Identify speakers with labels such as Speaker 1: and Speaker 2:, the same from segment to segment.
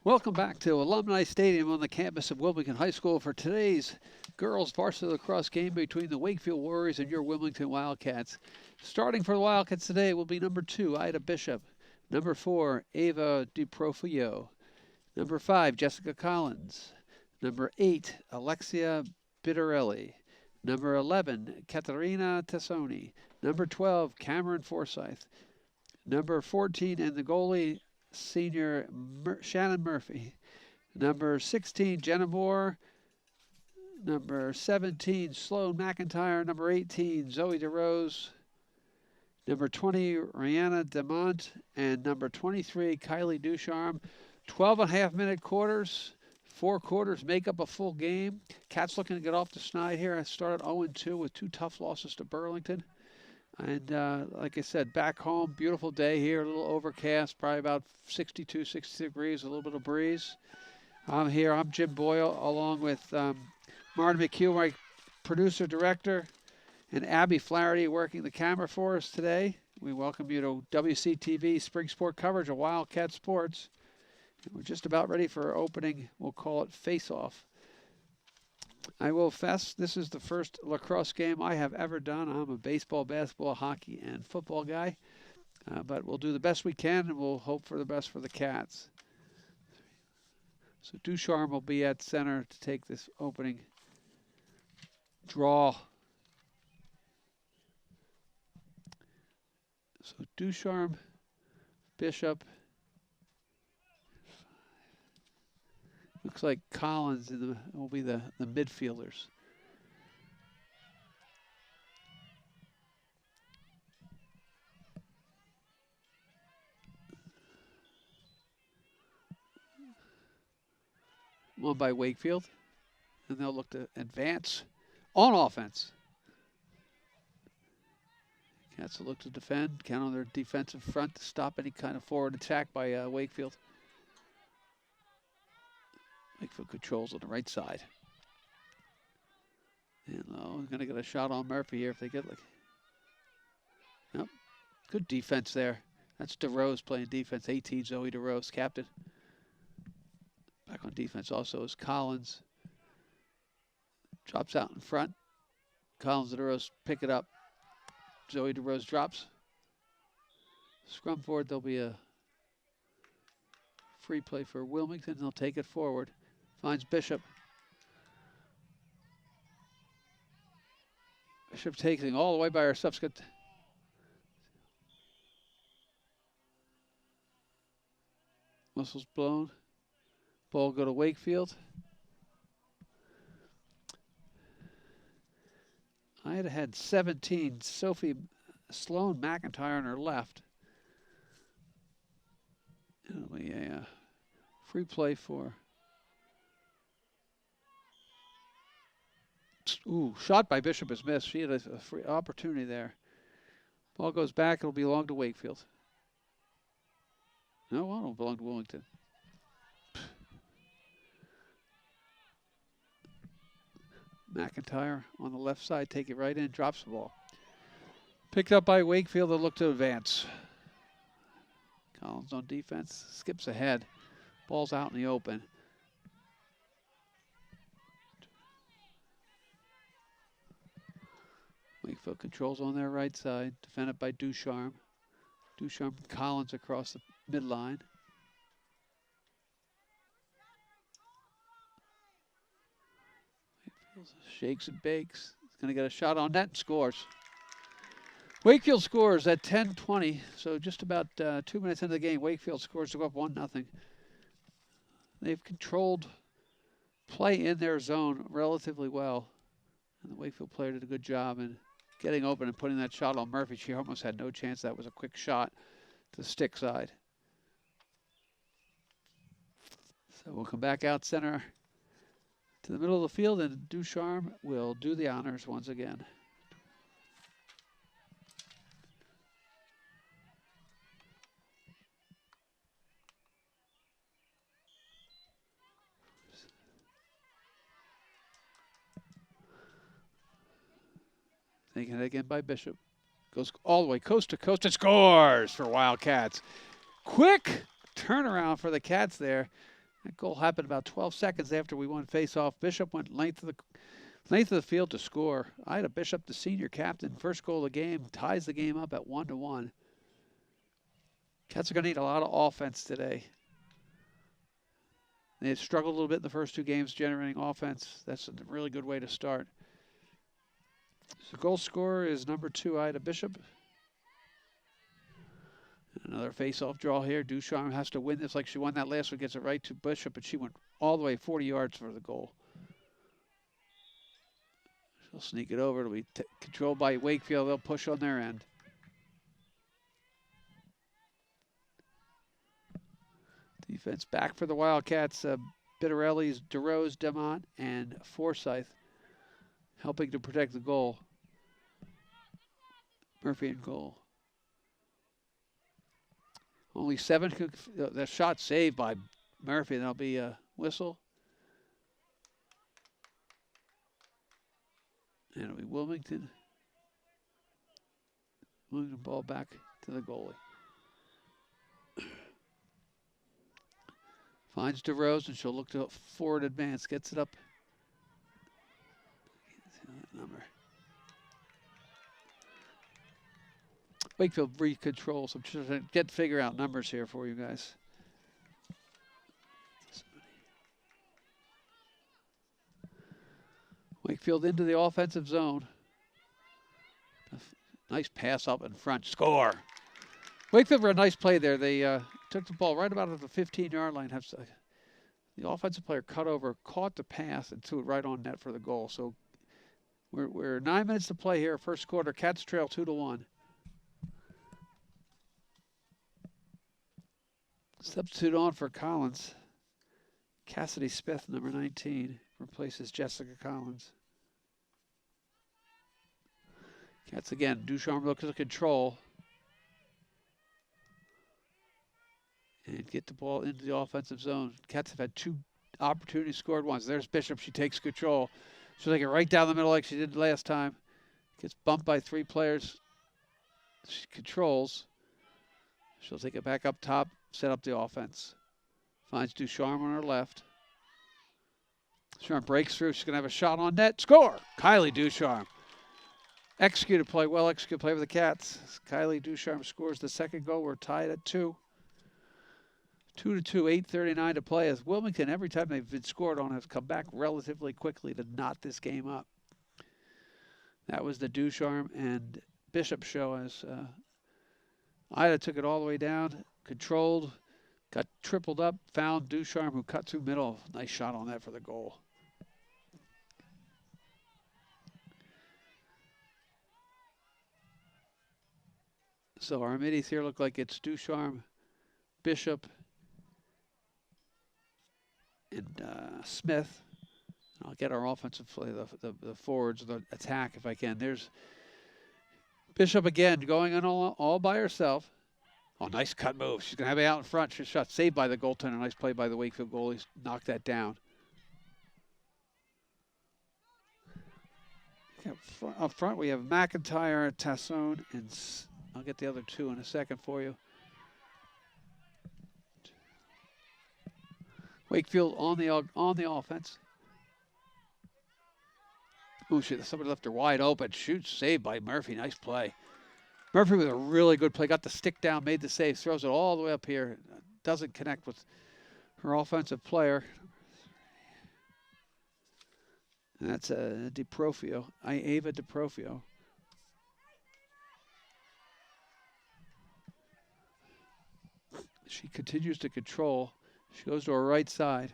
Speaker 1: Welcome back to Alumni Stadium on the campus of Wilmington High School for today's girls varsity lacrosse game between the Wakefield Warriors and your Wilmington Wildcats. Starting for the Wildcats today will be number 2, Ida Bishop, number 4, Ava DiProfio, number 5, Jessica Collins, number 8, Alexia Bittarelli, number 11, Caterina Tassoni, number 12, Cameron Forsyth, number 14, and the goalie, senior Shannon Murphy. Number 16, Jenna Moore. Number 17, Sloan McIntyre. Number 18, Zoe DeRose. Number 20, Rihanna DeMont. And number 23, Kylie Ducharme. 12.5-minute quarters. 4 quarters make up a full game. Cats looking to get off the schneid here. I started 0-2 with 2 tough losses to Burlington. And like I said, back home, beautiful day here, a little overcast, probably about 62, 60 degrees, a little bit of breeze. I'm here, I'm Jim Boyle, along with Martin McHugh, my producer, director, and Abby Flaherty working the camera for us today. We welcome you to WCTV Spring Sport coverage of Wildcat Sports. And we're just about ready for our opening, we'll call it face-off. I will fess, this is the first lacrosse game I have ever done. I'm a baseball, basketball, hockey, and football guy. But we'll do the best we can, and we'll hope for the best for the Cats. So Ducharme will be at center to take this opening draw. So Ducharme, Bishop. Looks like Collins will be the midfielders. Won by Wakefield. And they'll look to advance on offense. Cats will look to defend, count on their defensive front to stop any kind of forward attack by Wakefield. Wakefield controls on the right side. And we're going to get a shot on Murphy here if they get like. Yep. Good defense there. That's DeRose playing defense. 18, Zoe DeRose, captain. Back on defense also is Collins. Drops out in front. Collins and DeRose pick it up. Zoe DeRose drops. Scrum forward, there'll be a free play for Wilmington. They'll take it forward. Finds Bishop. Bishop taking all the way by herself. Whistles blown. Ball go to Wakefield. I had 17. Sophie Sloan McIntyre on her left. It'll be a free play for. Ooh, shot by Bishop is missed. She had a free opportunity there. Ball goes back. It'll belong to Wakefield. No, it won't belong to Wilmington. McIntyre on the left side, take it right in, drops the ball. Picked up by Wakefield, they'll look to advance. Collins on defense, skips ahead. Ball's out in the open. Wakefield controls on their right side, defended by Ducharme. Ducharme and Collins across the midline. Shakes and bakes. He's going to get a shot on net and scores. Wakefield scores at 10:20, so just about 2 minutes into the game. Wakefield scores to go up 1-0. They've controlled play in their zone relatively well. And the Wakefield player did a good job in getting open and putting that shot on Murphy. She almost had no chance. That was a quick shot to the stick side. So we'll come back out center to the middle of the field, and Ducharme will do the honors once again. Taken it again by Bishop. Goes all the way coast to coast and scores for Wildcats. Quick turnaround for the Cats there. That goal happened about 12 seconds after we won face-off. Bishop went length of the field to score. Ida Bishop, the senior captain, first goal of the game, ties the game up at 1-1. Cats are going to need a lot of offense today. They had struggled a little bit in the first two games generating offense. That's a really good way to start. So goal scorer is number 2, Ida Bishop. Another face-off draw here. Ducharme has to win this like she won that last one. Gets it right to Bishop, but she went all the way 40 yards for the goal. She'll sneak it over. It'll be controlled by Wakefield. They'll push on their end. Defense back for the Wildcats. Bitterelli's DeRose, Demont, and Forsyth helping to protect the goal. Murphy in goal. Only 7. The shot saved by Murphy. There'll be a whistle. And it'll be Wilmington. Wilmington ball back to the goalie. Finds DeRose, and she'll look to forward advance. Gets it up. Number. Wakefield recontrols. I'm trying to figure out numbers here for you guys. Wakefield into the offensive zone. Nice pass up in front. Score. Wakefield for a nice play there. They took the ball right about at the 15-yard line. The offensive player cut over, caught the pass, and threw it right on net for the goal. So we're 9 minutes to play here. First quarter. Cats trail 2-1. Substitute on for Collins. Cassidy Smith, number 19, replaces Jessica Collins. Cats again. Ducharme looks at control. And get the ball into the offensive zone. Cats have had 2 opportunities, scored once. There's Bishop. She takes control. She'll take it right down the middle like she did last time. Gets bumped by 3 players. She controls. She'll take it back up top, set up the offense. Finds Ducharme on her left. Ducharme breaks through. She's going to have a shot on net. Score! Kylie Ducharme. Executed play, well executed play for the Cats. Kylie Ducharme scores the second goal. We're tied at 2. 2-2, 8:39 to play. As Wilmington, every time they've been scored on, has come back relatively quickly to knot this game up. That was the Ducharme and Bishop show as Ida took it all the way down, controlled, got tripled up, found Ducharme who cut through middle. Nice shot on that for the goal. So our middies here look like it's Ducharme, Bishop, and Smith. I'll get our offensive play, the forwards, the attack if I can. There's Bishop again going on all by herself. Oh, nice cut move. She's going to have it out in front. She's shot saved by the goaltender. Nice play by the Wakefield goalies. Knocked that down. Up front, we have McIntyre, Tassone, and I'll get the other 2 in a second for you. Wakefield on the offense. Ooh, somebody left her wide open. Shoot, saved by Murphy. Nice play. Murphy with a really good play. Got the stick down, made the save, throws it all the way up here. Doesn't connect with her offensive player. And that's DiProfio, Ava DiProfio. She continues to control. She goes to her right side.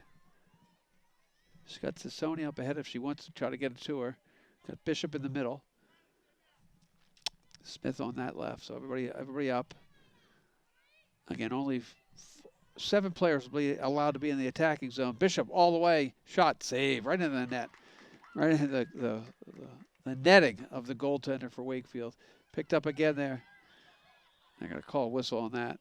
Speaker 1: She's got Sassoni up ahead if she wants to try to get it to her. Got Bishop in the middle. Smith on that left. So everybody up. Again, only 7 players will be allowed to be in the attacking zone. Bishop all the way. Shot, save, right into the net. Right into the netting of the goaltender for Wakefield. Picked up again there. They're going to call a whistle on that.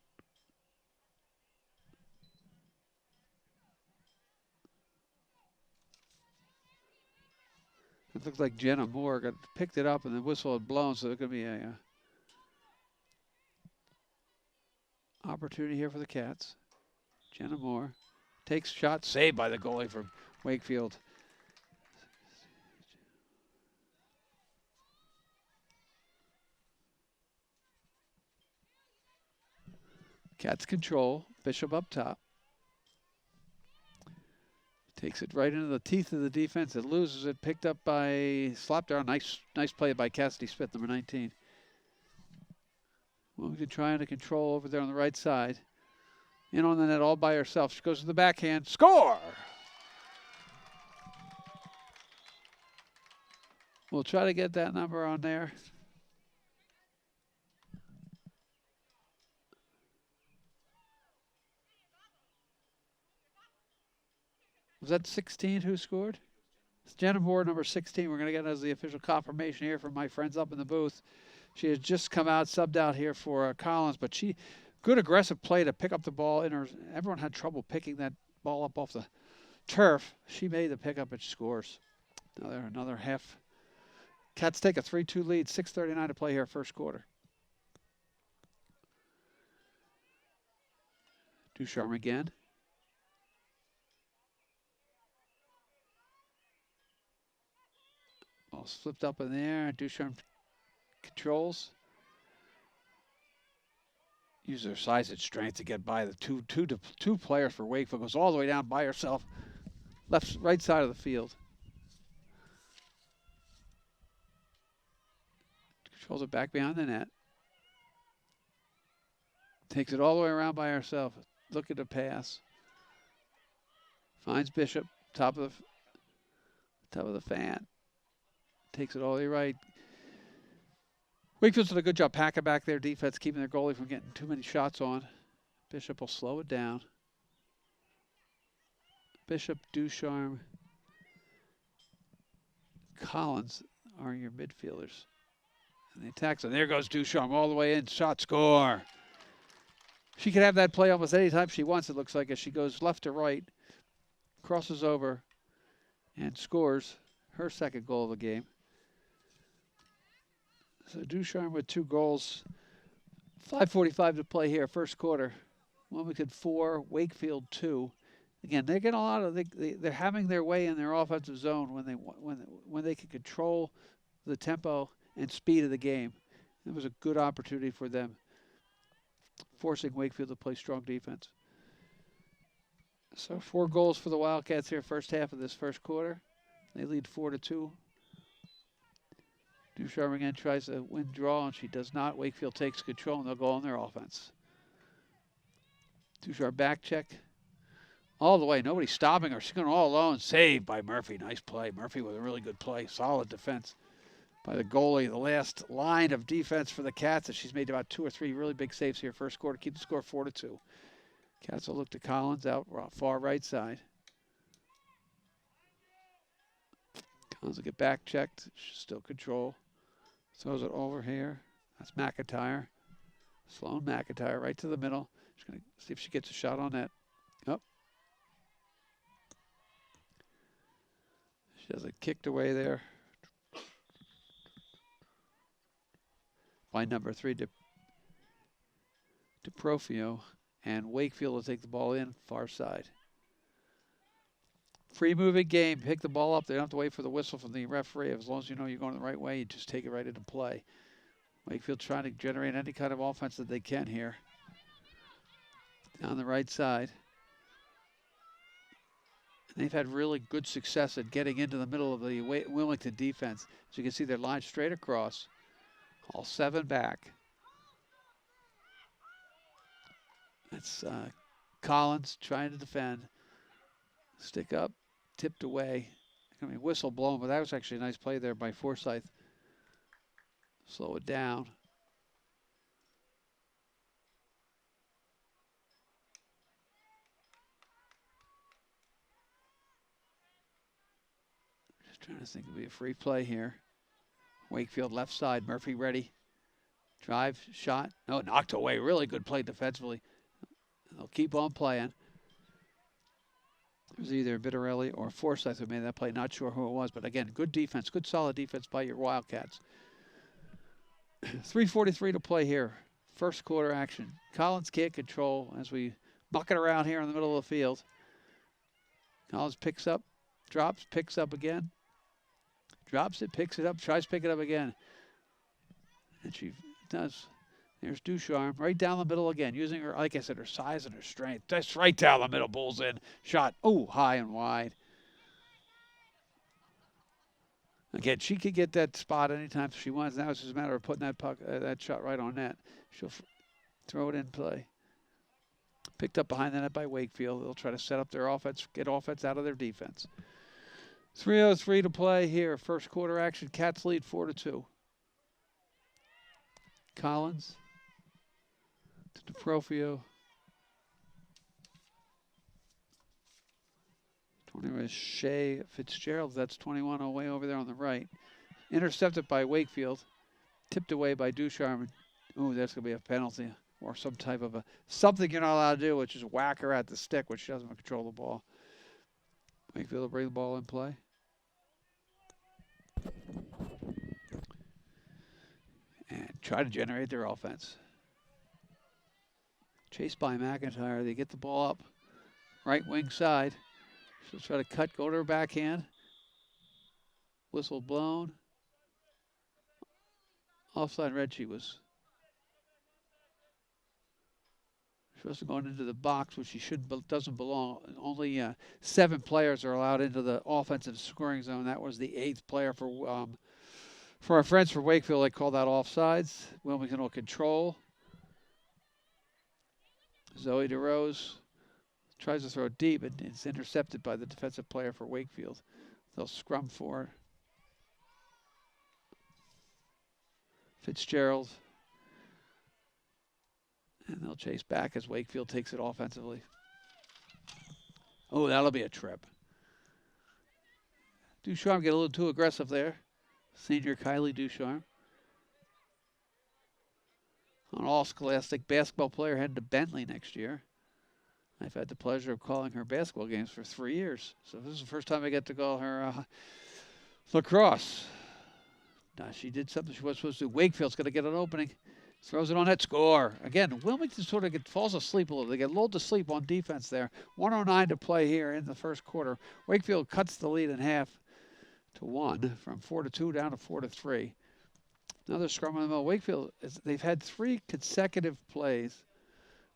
Speaker 1: It looks like Jenna Moore picked it up and the whistle had blown, so there's going to be a opportunity here for the Cats. Jenna Moore takes shot, saved by the goalie from Wakefield. Cats control. Bishop up top. Takes it right into the teeth of the defense. It loses it. Picked up by Slapdown. Nice play by Cassidy Smith, number 19. Wilmington trying to control over there on the right side. In on the net all by herself. She goes to the backhand. Score! We'll try to get that number on there. Was that 16 who scored? It's Jenna Moore, number 16. We're going to get as the official confirmation here from my friends up in the booth. She has just come out, subbed out here for Collins, but good aggressive play to pick up the ball. Everyone had trouble picking that ball up off the turf. She made the pickup and scores. Another half. Cats take a 3-2 lead. 6:39 to play here, first quarter. Ducharme again. Ball slipped up in the air. Ducharme controls. Use their size and strength to get by the two players for Wakefield. Goes all the way down by herself. Right side of the field. Controls it back behind the net. Takes it all the way around by herself. Look at the pass. Finds Bishop, top of the fan. Takes it all the way right. Wakefield's did a good job packing back their defense, keeping their goalie from getting too many shots on. Bishop will slow it down. Bishop, Ducharme, Collins are your midfielders. And the attacks, and there goes Ducharme all the way in. Shot, score. She can have that play almost any time she wants, it looks like, as she goes left to right, crosses over, and scores her second goal of the game. So Ducharme with 2 goals. 5:45 to play here, first quarter. Wilmington 4, Wakefield 2. Again, they're getting a lot of they're having their way in their offensive zone when they can control the tempo and speed of the game. It was a good opportunity for them, forcing Wakefield to play strong defense. So 4 goals for the Wildcats here, first half of this first quarter. They lead 4-2. Ducharme again tries to win draw, and she does not. Wakefield takes control, and they'll go on their offense. Ducharme back check. All the way, nobody stopping her. She's going all alone. Saved by Murphy. Nice play. Murphy with a really good play. Solid defense by the goalie. The last line of defense for the Cats. She's made about 2 or 3 really big saves here. First quarter, keep the score 4-2. Cats will look to Collins out far right side. Collins will get back checked. Still control. Throws it over here. That's McIntyre. Sloan McIntyre right to the middle. She's going to see if she gets a shot on that. Oh. She has it kicked away there by number 3, DeProfio. And Wakefield will take the ball in, far side. Free moving game. Pick the ball up. They don't have to wait for the whistle from the referee. As long as you know you're going the right way, you just take it right into play. Wakefield trying to generate any kind of offense that they can here. Down the right side. And they've had really good success at getting into the middle of the Wilmington defense. As you can see, they're lined straight across. All 7 back. That's Collins trying to defend. Stick up, tipped away. I mean, whistle blown, but that was actually a nice play there by Forsyth. Slow it down. Just trying to think it'll be a free play here. Wakefield left side, Murphy ready. Drive, shot. No, knocked away. Really good play defensively. They'll keep on playing. It was either Bitterelli or Forsyth who made that play. Not sure who it was, but again, good defense, good solid defense by your Wildcats. 3:43 to play here. First quarter action. Collins can't control as we bucket around here in the middle of the field. Collins picks up, drops, picks up again. Drops it, picks it up, tries to pick it up again. And she does. There's Ducharme right down the middle again, using her, like I said, her size and her strength. That's right down the middle, bulls in. Shot, oh, high and wide. Again, she could get that spot anytime she wants. Now it's just a matter of putting that puck, that shot right on net. She'll throw it in play. Picked up behind the net by Wakefield. They'll try to set up their offense, get offense out of their defense. 3:03 to play here. First quarter action. Cats lead 4-2. Collins to DeProfio. 20 was Shea Fitzgerald. That's 21 away over there on the right. Intercepted by Wakefield. Tipped away by Ducharme. Ooh, that's going to be a penalty or some type of something you're not allowed to do, which is whack her at the stick, which she doesn't control the ball. Wakefield will bring the ball in play. And try to generate their offense. Chased by McIntyre. They get the ball up. Right wing side. She'll try to cut, go to her backhand. Whistle blown. Offside red she was. She wasn't going into the box, which she doesn't belong. Only 7 players are allowed into the offensive scoring zone. That was the 8th player for our friends from Wakefield. They call that offsides. Wilmington will control. Zoe DeRose tries to throw it deep, and it's intercepted by the defensive player for Wakefield. They'll scrum for it. Fitzgerald. And they'll chase back as Wakefield takes it offensively. Oh, that'll be a trip. Ducharme get a little too aggressive there. Senior Kylie Ducharme. An all-scholastic basketball player headed to Bentley next year. I've had the pleasure of calling her basketball games for 3 years. So this is the first time I get to call her lacrosse. Now, she did something she was supposed to do. Wakefield's going to get an opening. Throws it on that score. Again, Wilmington sort of falls asleep a little. They get lulled to sleep on defense there. 1:09 to play here in the first quarter. Wakefield cuts the lead in half to 1 from 4-2 down to 4-3. Another scrum in the middle. Wakefield, they've had 3 consecutive plays.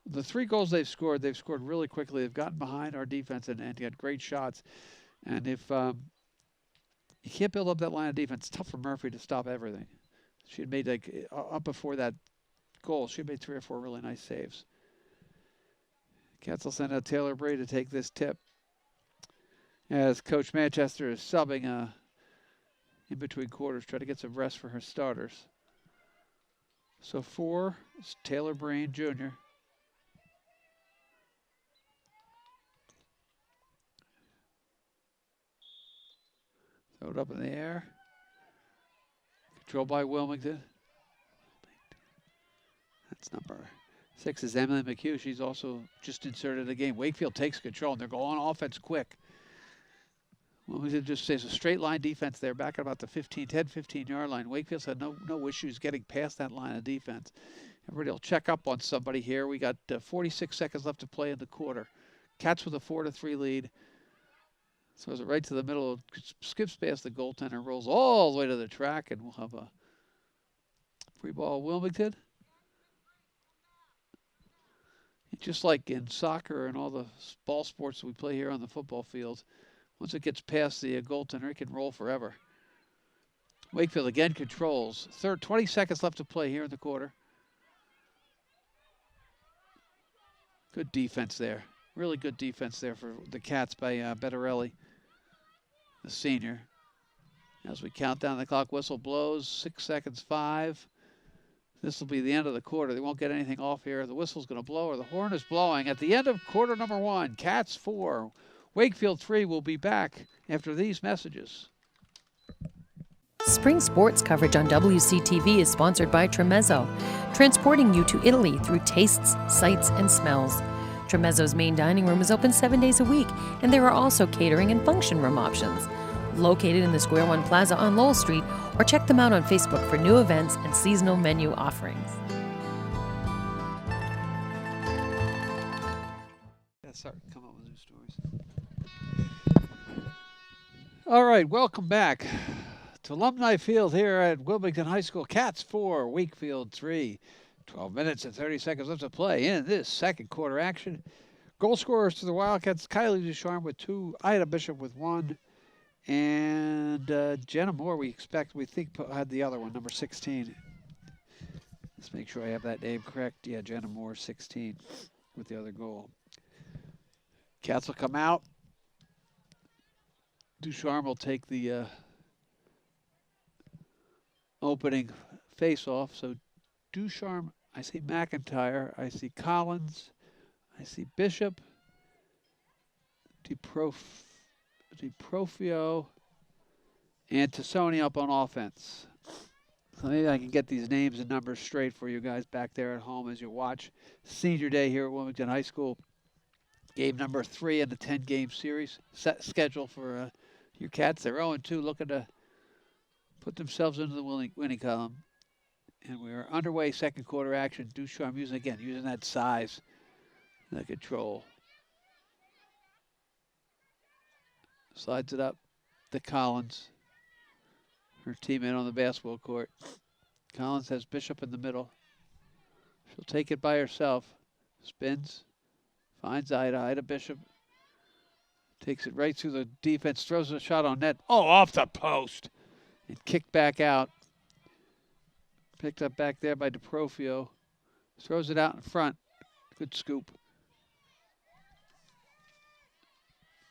Speaker 1: The 3 goals they've scored really quickly. They've gotten behind our defense and got great shots. And if you can't build up that line of defense, it's tough for Murphy to stop everything. She had made, up before that goal, she had made 3 or 4 really nice saves. Cats will send out Taylor Bray to take this tip as Coach Manchester is subbing in between quarters, try to get some rest for her starters. So 4 is Taylor Breen Jr. Throw it up in the air. Controlled by Wilmington. That's number 6 is Emily McHugh. She's also just inserted in the game. Wakefield takes control, and they're going on offense quick. Wilmington just says a straight line defense there, back at about the 10-15 yard line. Wakefield's had no issues getting past that line of defense. Everybody will check up on somebody here. We got 46 seconds left to play in the quarter. Cats with a 4-3 lead. Throws it right to the middle, skips past the goaltender, rolls all the way to the track, and we'll have a free ball Wilmington. Just like in soccer and all the ball sports that we play here on the football field, once it gets past the goaltender, it can roll forever. Wakefield again controls. 20 seconds left to play here in the quarter. Good defense there. Really good defense there for the Cats by Bettarelli, the senior. As we count down the clock, whistle blows. 6 seconds, 5. This will be the end of the quarter. They won't get anything off here. The whistle's going to blow, or the horn is blowing. At the end of quarter number 1, Cats 4, Wakefield 3. Will be back after these messages.
Speaker 2: Spring sports coverage on WCTV is sponsored by Tremezzo, transporting you to Italy through tastes, sights, and smells. Tremezzo's main dining room is open 7 days a week, and there are also catering and function room options. Located in the Square One Plaza on Lowell Street, or check them out on Facebook for new events and seasonal menu offerings.
Speaker 1: Yeah, start come up with new stories. All right, welcome back to Alumni Field here at Wilmington High School. Cats 4, Wakefield 3. 12 minutes and 30 seconds left to play in this second quarter action. Goal scorers to the Wildcats, Kylie Ducharme with 2, Ida Bishop with 1, and Jenna Moore, we think had the other one, number 16. Let's make sure I have that name correct. Yeah, Jenna Moore, 16, with the other goal. Cats will come out. Ducharme will take the opening face-off. So Ducharme, I see McIntyre, I see Collins, I see Bishop, DiProfio, and Tassoni up on offense. So maybe I can get these names and numbers straight for you guys back there at home as you watch Senior Day here at Wilmington High School. Game number 3 in the 10-game series. Set schedule for your Cats. They're 0-2, looking to put themselves into the winning column. And we're underway, second quarter action. Ducharme using that size, that control. Slides it up to Collins, her teammate on the basketball court. Collins has Bishop in the middle. She'll take it by herself. Spins, finds Ida. Ida Bishop takes it right through the defense, throws a shot on net. Oh, off the post. And kicked back out. Picked up back there by DiProfio. Throws it out in front. Good scoop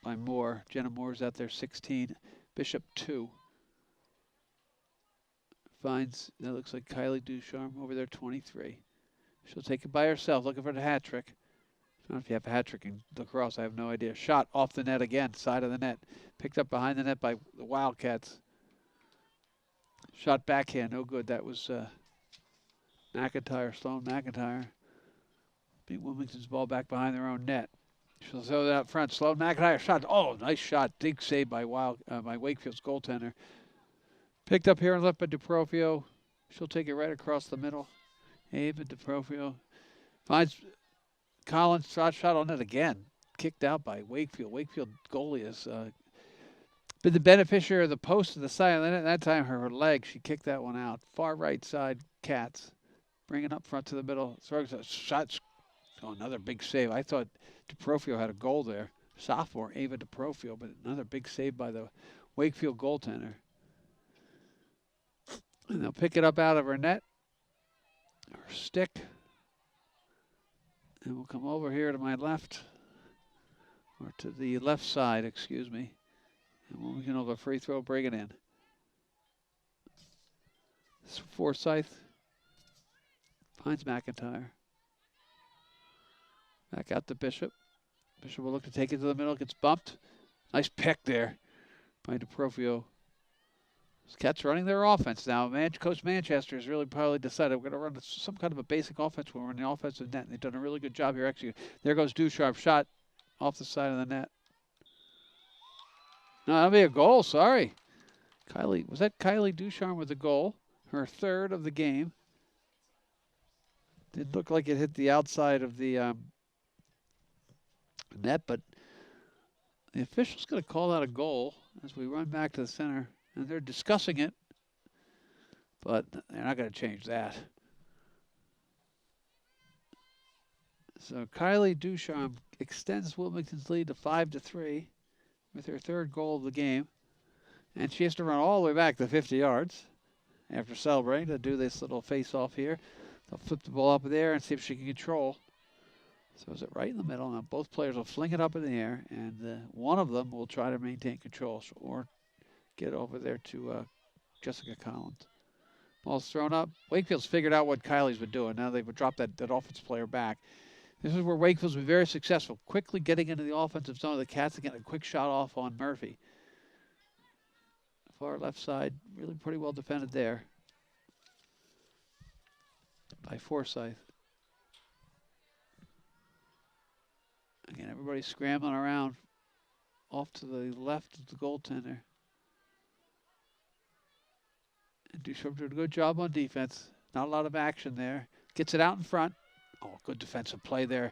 Speaker 1: by Moore. Jenna Moore's out there, 16. Bishop, 2. Finds, that looks like Kylie Ducharme over there, 23. She'll take it by herself, looking for the hat trick. I don't know if you have a hat trick in lacrosse, I have no idea. Shot off the net again, side of the net. Picked up behind the net by the Wildcats. Shot backhand, no good. That was McIntyre, Sloan McIntyre. Beat Wilmington's ball back behind their own net. She'll throw it out front. Sloan McIntyre shot. Oh, nice shot. Big save by Wakefield's goaltender. Picked up here and left by DiProfio. She'll take it right across the middle. Ava DiProfio finds Collins. Shot on net again. Kicked out by Wakefield. Wakefield goalie has been the beneficiary of the post to the side of the net. That time her leg, she kicked that one out. Far right side, Cats. Bring it up front to the middle. Throws a shot. Oh, another big save. I thought DiProfio had a goal there. Sophomore Ava DiProfio, but another big save by the Wakefield goaltender. And they'll pick it up out of her net, her stick. And we'll come over here to my left, or to the left side, excuse me. And when we can have a free throw, bring it in. Forsyth finds McIntyre. Back out to Bishop. Bishop will look to take it to the middle, gets bumped. Nice pick there by DiProfio. Cats running their offense now. Coach Manchester has really probably decided we're going to run some kind of a basic offense when we're in the offensive net. And they've done a really good job here. Actually, there goes Ducharme. Shot off the side of the net. No, that'll be a goal. Sorry. Was that Kylie Ducharme with the goal? Her 3rd of the game. Didn't look like it hit the outside of the net, but the official's going to call out a goal as we run back to the center. And they're discussing it, but they're not going to change that. So Kylie Ducharme extends Wilmington's lead to 5-3 with her 3rd goal of the game. And she has to run all the way back to 50 yards after celebrating to do this little face-off here. They'll flip the ball up there and see if she can control. So is it right in the middle? Now both players will fling it up in the air, and one of them will try to maintain control or get over there to Jessica Collins. Ball's thrown up. Wakefield's figured out what Kylie's been doing. Now they've dropped that offense player back. This is where Wakefield's been very successful, quickly getting into the offensive zone of the Cats and getting a quick shot off on Murphy. Far left side, really pretty well defended there by Forsyth. Again, everybody's scrambling around off to the left of the goaltender. And Ducharme did a good job on defense. Not a lot of action there. Gets it out in front. Oh, good defensive play there.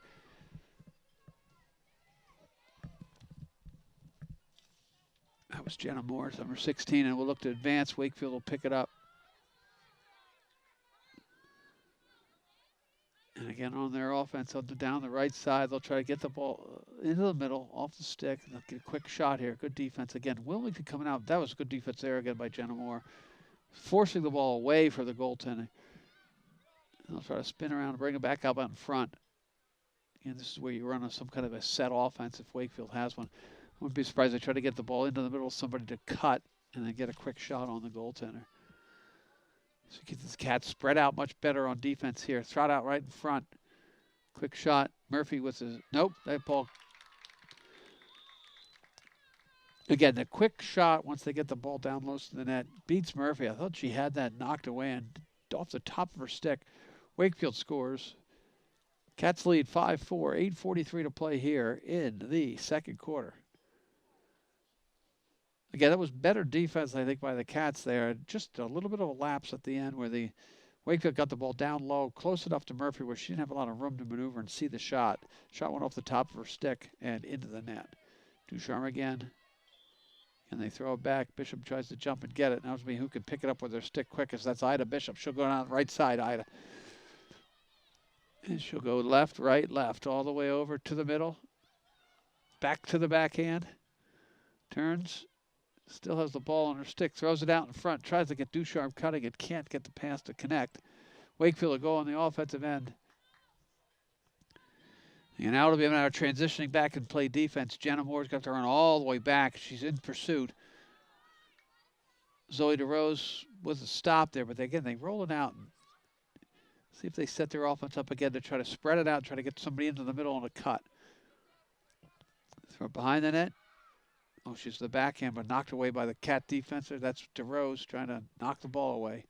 Speaker 1: That was Jenna Moore's number 16, and we'll look to advance. Wakefield will pick it up. And again, on their offense, down the right side, they'll try to get the ball into the middle, off the stick. They'll get a quick shot here. Good defense. Again, Wilmington coming out. That was good defense there again by Jenna Moore. Forcing the ball away for the goaltender. They'll try to spin around and bring it back up out in front. And this is where you run on some kind of a set offense if Wakefield has one. I wouldn't be surprised if they try to get the ball into the middle of somebody to cut and then get a quick shot on the goaltender. So get this Cats spread out much better on defense here. Trot out right in front. Quick shot. Murphy with his, nope, that ball. Again, the quick shot once they get the ball down low to the net beats Murphy. I thought she had that knocked away and off the top of her stick. Wakefield scores. Cats lead 5-4, 8:43 to play here in the second quarter. Again, that was better defense, I think, by the Cats there. Just a little bit of a lapse at the end where the Wakefield got the ball down low, close enough to Murphy where she didn't have a lot of room to maneuver and see the shot. Shot went off the top of her stick and into the net. Ducharme again. And they throw it back. Bishop tries to jump and get it. Now it's me who can pick it up with her stick quickest. That's Ida Bishop. She'll go down the right side, Ida. And she'll go left, right, left, all the way over to the middle. Back to the backhand. Turns. Still has the ball on her stick. Throws it out in front. Tries to get Ducharme cutting it. Can't get the pass to connect. Wakefield will go on the offensive end. And now it'll be a matter of transitioning back and play defense. Jenna Moore's got to run all the way back. She's in pursuit. Zoe DeRose with a stop there, but again, they roll it out and see if they set their offense up again to try to spread it out, try to get somebody into the middle on a cut. Throw it behind the net. Oh, she's the backhand, but knocked away by the Cat defenser. That's DeRose trying to knock the ball away.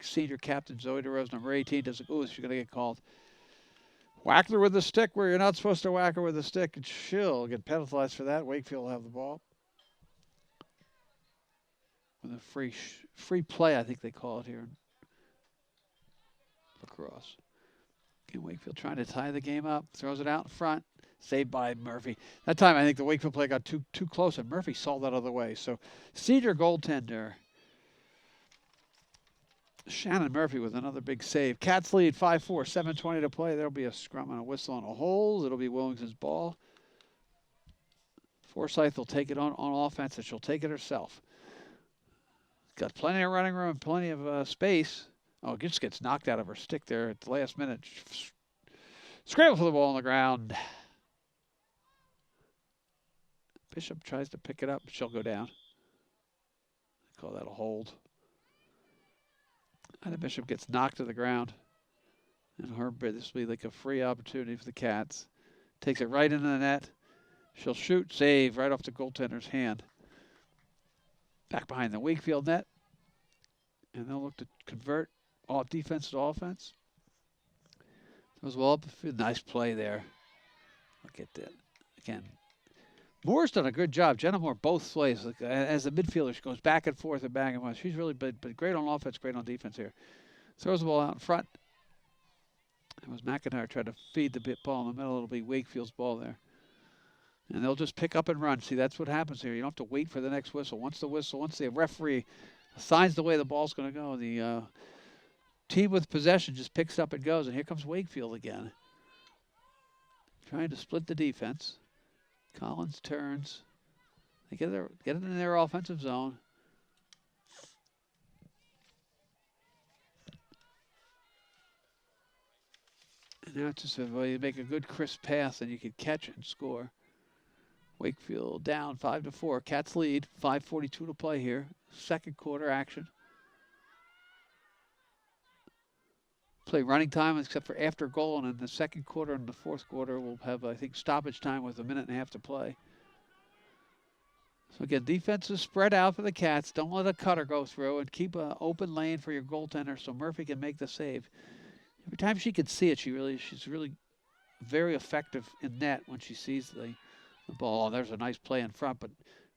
Speaker 1: Senior captain Zoe DeRose, number 18, doesn't. Oh, she's going to get called. Whack her with the stick where you're not supposed to whack her with the stick, and she'll get penalized for that. Wakefield will have the ball. With a free play, I think they call it here in Lacrosse. Okay, Wakefield trying to tie the game up. Throws it out in front. Saved by Murphy. That time, I think the Wakefield play got too close, and Murphy saw that other way. So, senior goaltender Shannon Murphy with another big save. Cats lead 5-4, 7:20 to play. There'll be a scrum and a whistle and a hold. It'll be Wilmington's ball. Forsyth will take it on offense, and she'll take it herself. Got plenty of running room, plenty of space. Oh, it just gets knocked out of her stick there at the last minute. Scramble for the ball on the ground. Bishop tries to pick it up. She'll go down. I call that a hold. And the Bishop gets knocked to the ground. And this will be like a free opportunity for the Cats. Takes it right into the net. She'll shoot, save right off the goaltender's hand. Back behind the Wakefield net. And they'll look to convert off defense to offense. Throws well up. Nice play there. Look at that. Again, Moore's done a good job. Jenna Moore both plays. As a midfielder, she goes back and forth and back and forth. She's really been great on offense, great on defense here. Throws the ball out in front. It was McIntyre tried to feed the ball in the middle. It'll be Wakefield's ball there. And they'll just pick up and run. See, that's what happens here. You don't have to wait for the next whistle. Once the referee assigns the way the ball's going to go, the team with possession just picks up and goes. And here comes Wakefield again. Trying to split the defense. Collins turns. They get it in their offensive zone. And now it's just you make a good crisp pass and you can catch it and score. Wakefield down 5-4. Cats lead. 5:42 to play here. Second quarter action. Play running time except for after goal, and in the second quarter and the fourth quarter we'll have, I think, stoppage time with 1.5 minutes to play. So again, defense is spread out for the Cats. Don't let a cutter go through, and keep an open lane for your goaltender so Murphy can make the save. Every time she can see it, she's really very effective in net when she sees the ball. Oh, there's a nice play in front, but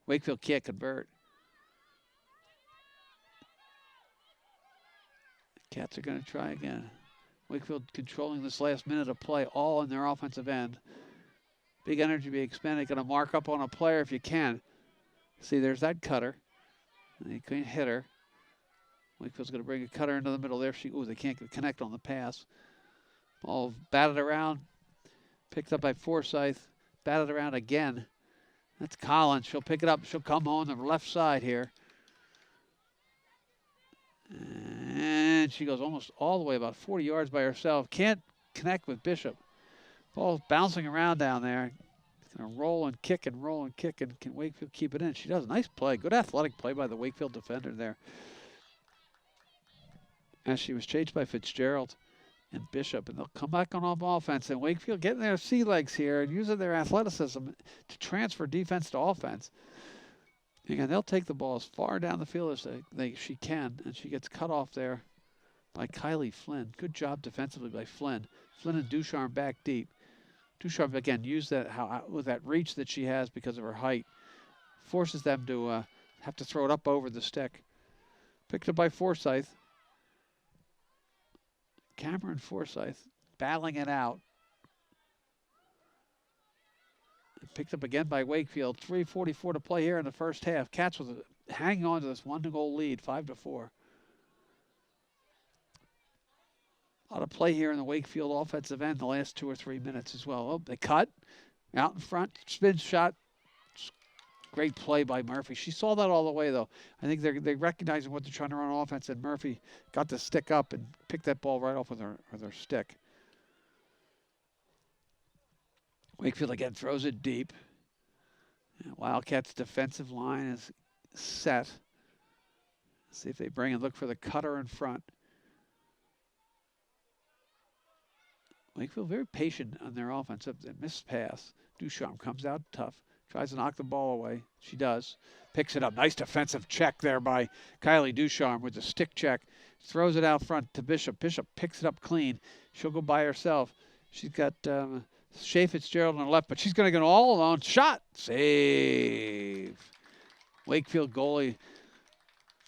Speaker 1: Wakefield can't convert. Cats are going to try again. Wakefield controlling this last minute of play, all in their offensive end. Big energy being expended. Going to mark up on a player if you can. See, there's that cutter. And he couldn't hit her. Wakefield's going to bring a cutter into the middle. There she goes. They can't connect on the pass. Ball batted around. Picked up by Forsyth. Batted around again. That's Collins. She'll pick it up. She'll come on the left side here. And she goes almost all the way, about 40 yards by herself. Can't connect with Bishop. Ball's bouncing around down there. It's going to roll and kick and roll and kick. And can Wakefield keep it in? She does. Nice play. Good athletic play by the Wakefield defender there. As she was chased by Fitzgerald and Bishop. And they'll come back on offense. And Wakefield getting their sea legs here and using their athleticism to transfer defense to offense. Again, they'll take the ball as far down the field as she can, and she gets cut off there by Kylie Flynn. Good job defensively by Flynn. Flynn and Ducharme back deep. Ducharme, again, used that with that reach that she has because of her height. Forces them to have to throw it up over the stick. Picked up by Forsyth. Cameron Forsyth battling it out. Picked up again by Wakefield. 3:44 to play here in the first half. Cats with hanging on to this 1-goal lead, 5-4. A lot of play here in the Wakefield offensive end the last 2 or 3 minutes as well. Oh, they cut out in front, spin shot. Great play by Murphy. She saw that all the way though. I think they're recognizing what they're trying to run on offense, and Murphy got the stick up and picked that ball right off with her stick. Wakefield again throws it deep. Wildcats' defensive line is set. See if they bring and look for the cutter in front. Wakefield very patient on their offense. They missed pass. Ducharme comes out tough. Tries to knock the ball away. She does. Picks it up. Nice defensive check there by Kylie Ducharme with the stick check. Throws it out front to Bishop. Bishop picks it up clean. She'll go by herself. She's got Shea Fitzgerald on the left, but she's going to get all alone. Shot. Save. Wakefield goalie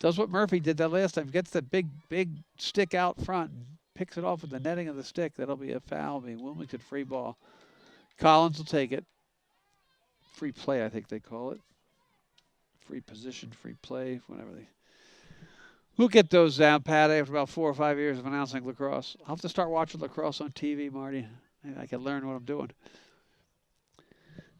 Speaker 1: does what Murphy did that last time. Gets the big stick out front and picks it off with the netting of the stick. That'll be a foul. Be Wilmington free ball. Collins will take it. Free play, I think they call it. Free position, free play, whatever they. We'll get those down, Pat, after about 4 or 5 years of announcing lacrosse. I'll have to start watching lacrosse on TV, Marty. I can learn what I'm doing.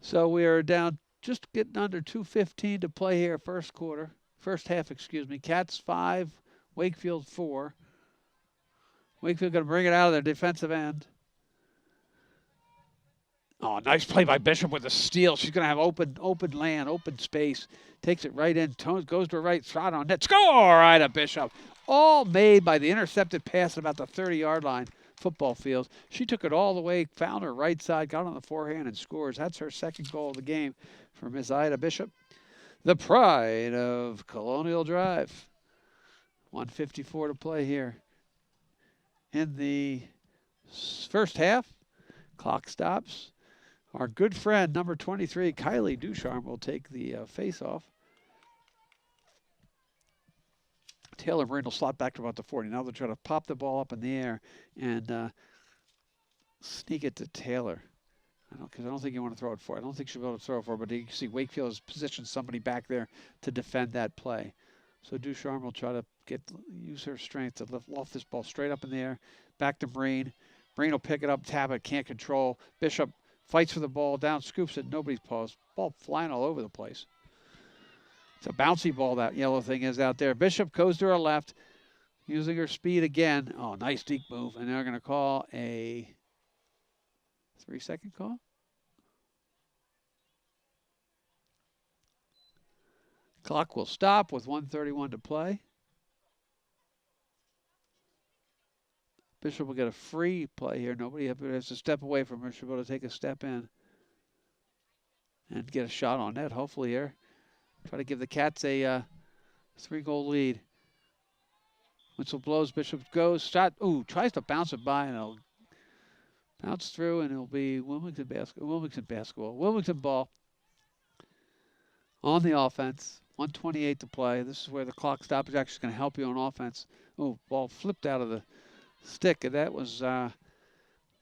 Speaker 1: So we are down just getting under 2:15 to play here, first half, excuse me. Cats 5, Wakefield 4. Wakefield going to bring it out of their defensive end. Oh, nice play by Bishop with a steal. She's going to have open land, open space. Takes it right in, goes to her right, shot on net. Score right at Bishop. All made by the intercepted pass at about the 30-yard line, football field. She took it all the way, found her right side, got on the forehand and scores. That's her second goal of the game for Ms. Ida Bishop. The pride of Colonial Drive. 1:54 to play here in the first half. Clock stops. Our good friend, number 23, Kylie Ducharme, will take the face-off. Taylor Marine will slot back to about the 40. Now they'll try to pop the ball up in the air and sneak it to Taylor. Because I don't think you want to throw it for. I don't think she'll be able to throw it for, but you can see Wakefield has positioned somebody back there to defend that play. So Ducharme will try to use her strength to loft this ball straight up in the air. Back to Breen. Breen will pick it up, tap it, can't control. Bishop fights for the ball, down, scoops it, nobody's paused. Ball flying all over the place. It's a bouncy ball, that yellow thing is out there. Bishop goes to her left, using her speed again. Oh, nice deep move. And they're going to call a 3-second call. Clock will stop with 1:31 to play. Bishop will get a free play here. Nobody has to step away from her. She'll be able to take a step in and get a shot on net, hopefully here. Try to give the Cats a 3-goal lead. Whistle blows. Bishop goes. Shot. Ooh, tries to bounce it by, and it'll bounce through, and it'll be Wilmington basketball. Wilmington ball on the offense. 1:28 to play. This is where the clock stop is actually going to help you on offense. Oh, ball flipped out of the stick, and that was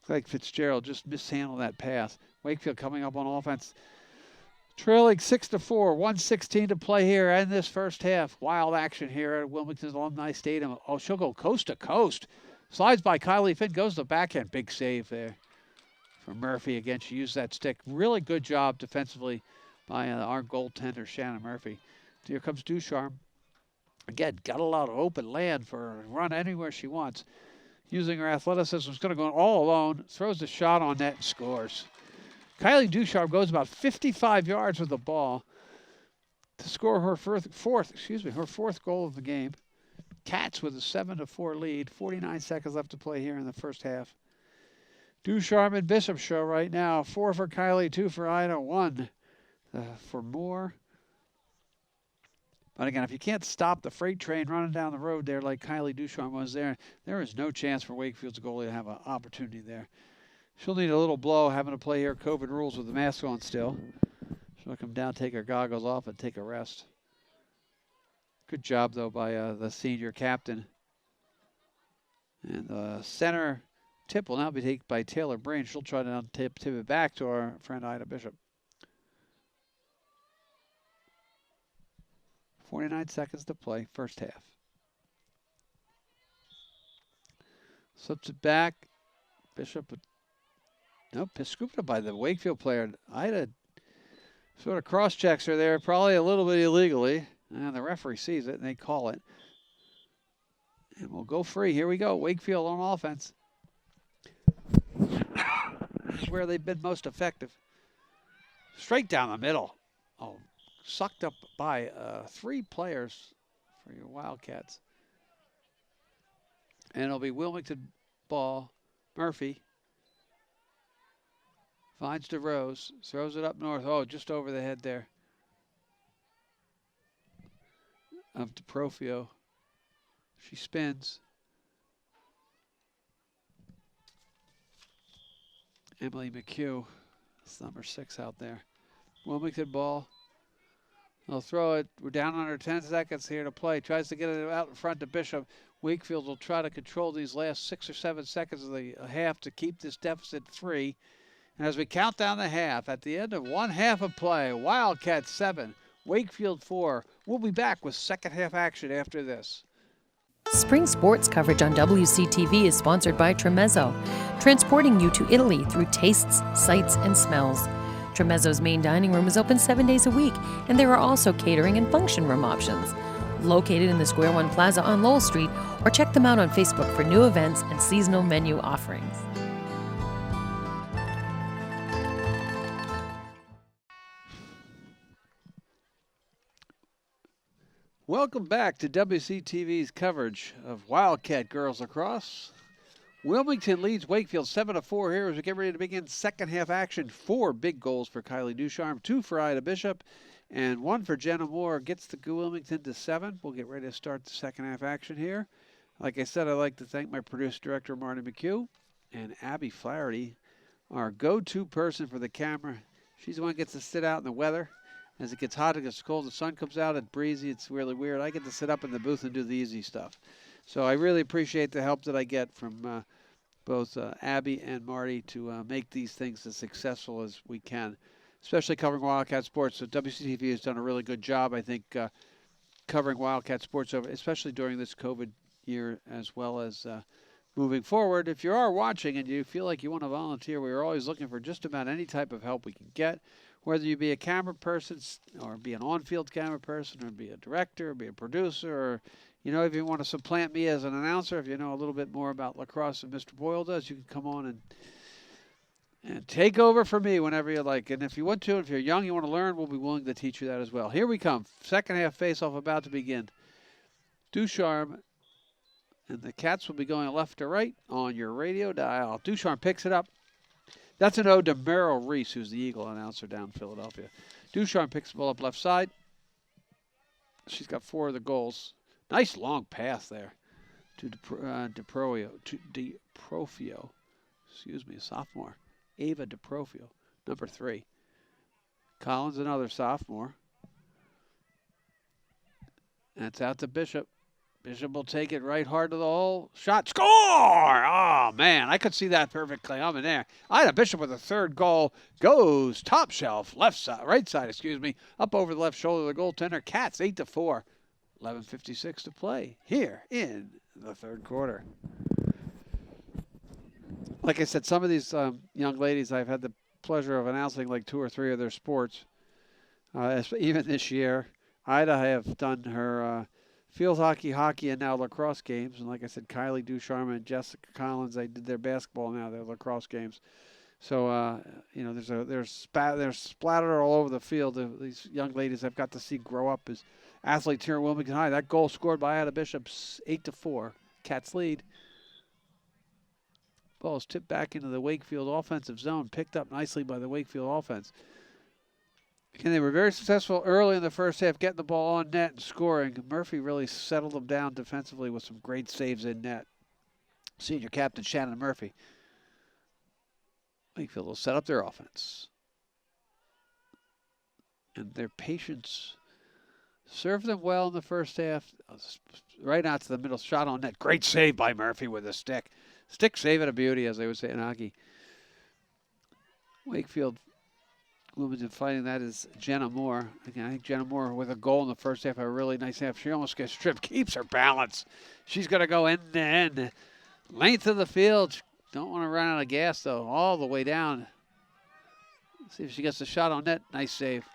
Speaker 1: like Fitzgerald just mishandled that pass. Wakefield coming up on offense. Trailing 6-4, 1:16 to play here in this first half. Wild action here at Wilmington Alumni Stadium. Oh, she'll go coast to coast. Slides by Kylie Finn, goes to the backhand. Big save there for Murphy. Again, she used that stick. Really good job defensively by our goaltender, Shannon Murphy. Here comes Ducharme. Again, got a lot of open land for her to run anywhere she wants. Using her athleticism, is going to go all alone. Throws the shot on net and scores. Kylie Ducharme goes about 55 yards with the ball to score her fourth goal of the game. Cats with a 7-4 lead. 49 seconds left to play here in the first half. Ducharme and Bishop show right now. 4 for Kylie, 2 for Ida, 1 for Moore. But again, if you can't stop the freight train running down the road there like Kylie Ducharme was there is no chance for Wakefield's goalie to have an opportunity there. She'll need a little blow having to play here. COVID rules with the mask on still. She'll come down, take her goggles off, and take a rest. Good job, though, by the senior captain. And the center tip will now be taken by Taylor Brain. She'll try to now tip it back to our friend Ida Bishop. 49 seconds to play, first half. Slips it back. Bishop, nope, scooped up by the Wakefield player. Ida sort of cross-checks her there, probably a little bit illegally. And the referee sees it, and they call it. And we'll go free. Here we go. Wakefield on offense. Where they've been most effective. Straight down the middle. Oh, sucked up by 3 players for your Wildcats. And it'll be Wilmington ball. Murphy finds DeRose. Throws it up north. Oh, just over the head there of DeProfio. She spins. Emily McHugh, that's number 6 out there. Wilmington ball. They'll throw it. We're down under 10 seconds here to play. Tries to get it out in front to Bishop. Wakefield will try to control these last 6 or 7 seconds of the half to keep this deficit 3. And as we count down the half, at the end of one half of play, Wildcats 7, Wakefield 4. We'll be back with second half action after this.
Speaker 2: Spring sports coverage on WCTV is sponsored by Tremezzo, transporting you to Italy through tastes, sights, and smells. Tremezzo's main dining room is open 7 days a week, and there are also catering and function room options. Located in the Square One Plaza on Lowell Street, or check them out on Facebook for new events and seasonal menu offerings.
Speaker 1: Welcome back to WCTV's coverage of Wildcat Girls Lacrosse. Wilmington leads Wakefield 7-4 here as we get ready to begin second half action. 4 big goals for Kylie Ducharme, 2 for Ida Bishop, and 1 for Jenna Moore. Gets the Wilmington to 7. We'll get ready to start the second half action here. Like I said, I'd like to thank my producer director, Marty McHugh, and Abby Flaherty, our go-to person for the camera. She's the one who gets to sit out in the weather. As it gets hot, it gets cold, the sun comes out, it's breezy, it's really weird. I get to sit up in the booth and do the easy stuff. So I really appreciate the help that I get from both Abby and Marty to make these things as successful as we can, especially covering Wildcat sports. So WCTV has done a really good job, I think, covering Wildcat sports, especially during this COVID year, as well as moving forward. If you are watching and you feel like you want to volunteer, we are always looking for just about any type of help we can get. Whether you be a camera person or be an on-field camera person or be a director or be a producer or, you know, if you want to supplant me as an announcer, if you know a little bit more about lacrosse than Mr. Boyle does, you can come on and take over for me whenever you like. And if you want to, if you're young, you want to learn, we'll be willing to teach you that as well. Here we come. Second half face-off about to begin. Ducharme and the Cats will be going left to right on your radio dial. Ducharme picks it up. That's an ode to Merrill Reese, who's the Eagle announcer down in Philadelphia. Ducharme picks the ball up left side. She's got 4 of the goals. Nice long pass there to DeProfio. Excuse me, a sophomore. Ava DeProfio, number 3. Collins, another sophomore. That's out to Bishop. Bishop will take it right hard to the hole. Shot. Score! Oh, man. I could see that perfectly. I'm in there. Ida Bishop with a third goal. Goes top shelf. Left side. Right side, excuse me. Up over the left shoulder of the goaltender. Cats 8-4. 11:56 to play here in the third quarter. Like I said, some of these young ladies, I've had the pleasure of announcing like 2 or 3 of their sports. Even this year, Ida, I have done her field hockey, and now lacrosse games. And like I said, Kylie Ducharme and Jessica Collins, they did their basketball now, their lacrosse games. So, they're splattered all over the field. These young ladies I've got to see grow up as athletes here at Wilmington High. That goal scored by Ida Bishop's 8-4. Cats lead. Ball is tipped back into the Wakefield offensive zone, picked up nicely by the Wakefield offense. And they were very successful early in the first half, getting the ball on net and scoring. Murphy really settled them down defensively with some great saves in net. Senior captain Shannon Murphy. Wakefield will set up their offense. And their patience served them well in the first half. Right out to the middle, shot on net. Great save by Murphy with a stick. Stick saving a beauty, as they would say in hockey. Wakefield, Wilmington fighting that is Jenna Moore. Again, I think Jenna Moore with a goal in the first half, a really nice half. She almost gets stripped, keeps her balance. She's going to go end to end. Length of the field. Don't want to run out of gas, though. All the way down. See if she gets the shot on net. Nice save.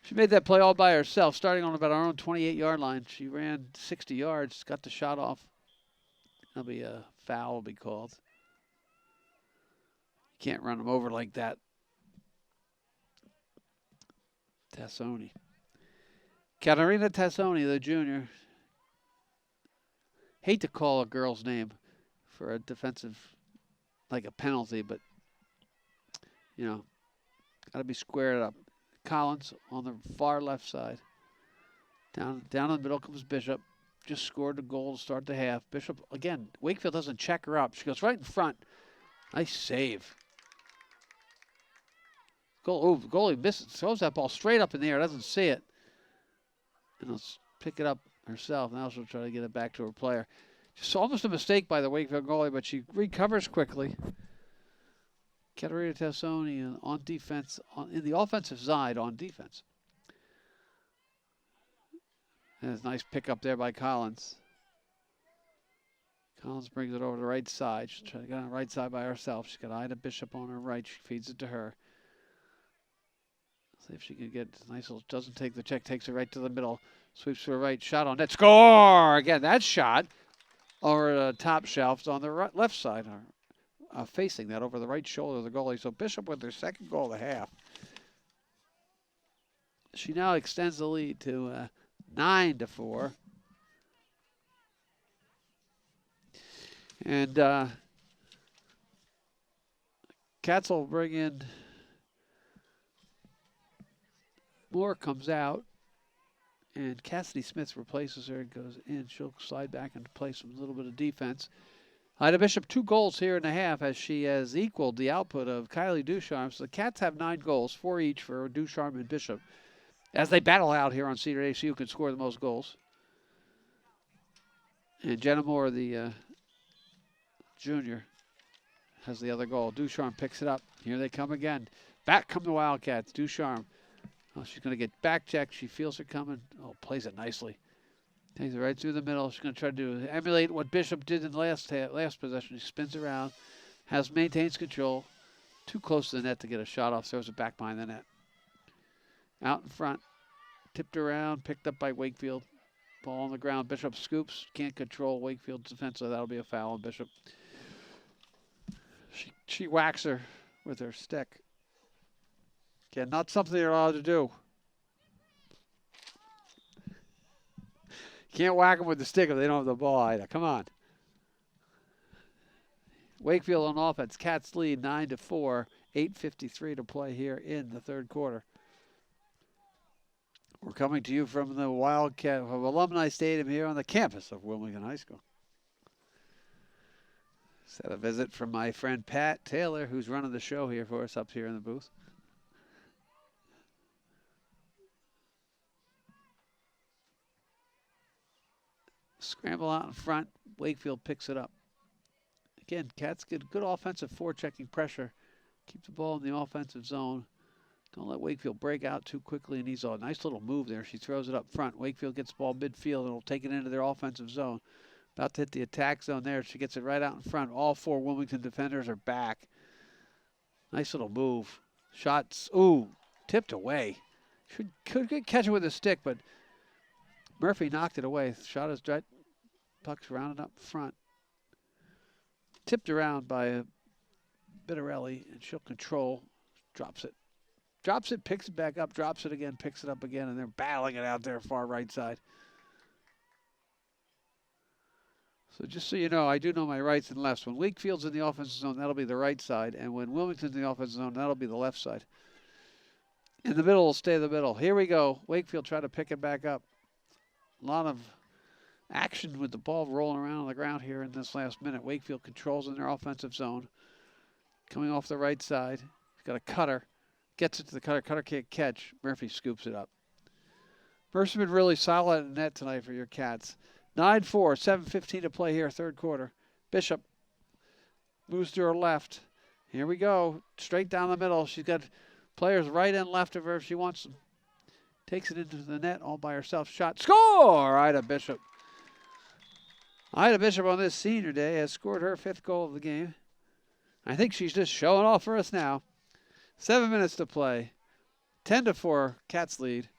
Speaker 1: She made that play all by herself, starting on about our own 28-yard line. She ran 60 yards, got the shot off. That'll be a foul, will be called. Can't run them over like that. Tassoni. Katarina Tassoni, the junior. Hate to call a girl's name for a defensive, like a penalty, but, got to be squared up. Collins on the far left side. Down in the middle comes Bishop. Just scored a goal to start the half. Bishop, again, Wakefield doesn't check her up. She goes right in front. Nice save. The goalie misses, throws that ball straight up in the air, doesn't see it. And let's pick it up herself. Now she'll try to get it back to her player. Just almost a mistake by the Wakefield goalie, but she recovers quickly. Katerina Tassoni on defense, in the offensive side on defense. There's a nice pickup there by Collins. Collins brings it over to the right side. She's trying to get on the right side by herself. She's got Ida Bishop on her right. She feeds it to her. See if she can get a nice little, doesn't take the check, takes it right to the middle. Sweeps to her right, shot on net, score! Again, that shot over the top shelf on the left side, facing that over the right shoulder of the goalie. So Bishop with her second goal of the half. She now extends the lead to 9-4. And Cats will bring in, Moore comes out, and Cassidy Smith replaces her and goes in. She'll slide back into play some little bit of defense. Ida Bishop, 2 goals here and a half, as she has equaled the output of Kylie Ducharme. So the Cats have 9 goals, 4 each for Ducharme and Bishop, as they battle out here on Cedar Day, see who can score the most goals. And Jenna Moore, the junior, has the other goal. Ducharme picks it up. Here they come again. Back come the Wildcats. Ducharme. Oh, she's going to get back checked. She feels it coming. Oh, plays it nicely. Takes it right through the middle. She's going to try to emulate what Bishop did in the last possession. She spins around, maintains control. Too close to the net to get a shot off. Throws it back behind the net. Out in front. Tipped around. Picked up by Wakefield. Ball on the ground. Bishop scoops. Can't control Wakefield's defense, so that'll be a foul on Bishop. She whacks her with her stick. Again, not something they're allowed to do. Can't whack them with the stick if they don't have the ball either. Come on. Wakefield on offense. Cats lead 9-4. 8:53 to play here in the third quarter. We're coming to you from the Wildcat of Alumni Stadium here on the campus of Wilmington High School. Just had a visit from my friend Pat Taylor, who's running the show here for us up here in the booth. Scramble out in front. Wakefield picks it up. Again, Cats get good offensive forechecking pressure. Keep the ball in the offensive zone. Don't let Wakefield break out too quickly, and he's a nice little move there. She throws it up front. Wakefield gets the ball midfield and will take it into their offensive zone. About to hit the attack zone there. She gets it right out in front. All 4 Wilmington defenders are back. Nice little move. Shots, ooh, tipped away. Could catch it with a stick, but Murphy knocked it away. Shot is right. Puck's rounded up front. Tipped around by Bittarelli, and she'll control. Drops it. Drops it, picks it back up, drops it again, picks it up again, and they're battling it out there far right side. So just so you know, I do know my rights and lefts. When Wakefield's in the offensive zone, that'll be the right side. And when Wilmington's in the offensive zone, that'll be the left side. In the middle will stay the middle. Here we go. Wakefield try to pick it back up. A lot of action with the ball rolling around on the ground here in this last minute. Wakefield controls in their offensive zone. Coming off the right side. He's got a cutter. Gets it to the cutter. Cutter can't catch. Murphy scoops it up. Murphy's been really solid in net tonight for your Cats. 9-4, 7:15 to play here, third quarter. Bishop moves to her left. Here we go. Straight down the middle. She's got players right and left of her if she wants them. Takes it into the net all by herself. Shot. Score! Ida Bishop. Ida Bishop on this senior day has scored her 5th goal of the game. I think she's just showing off for us now. 7 minutes to play. 10-4, Cats lead.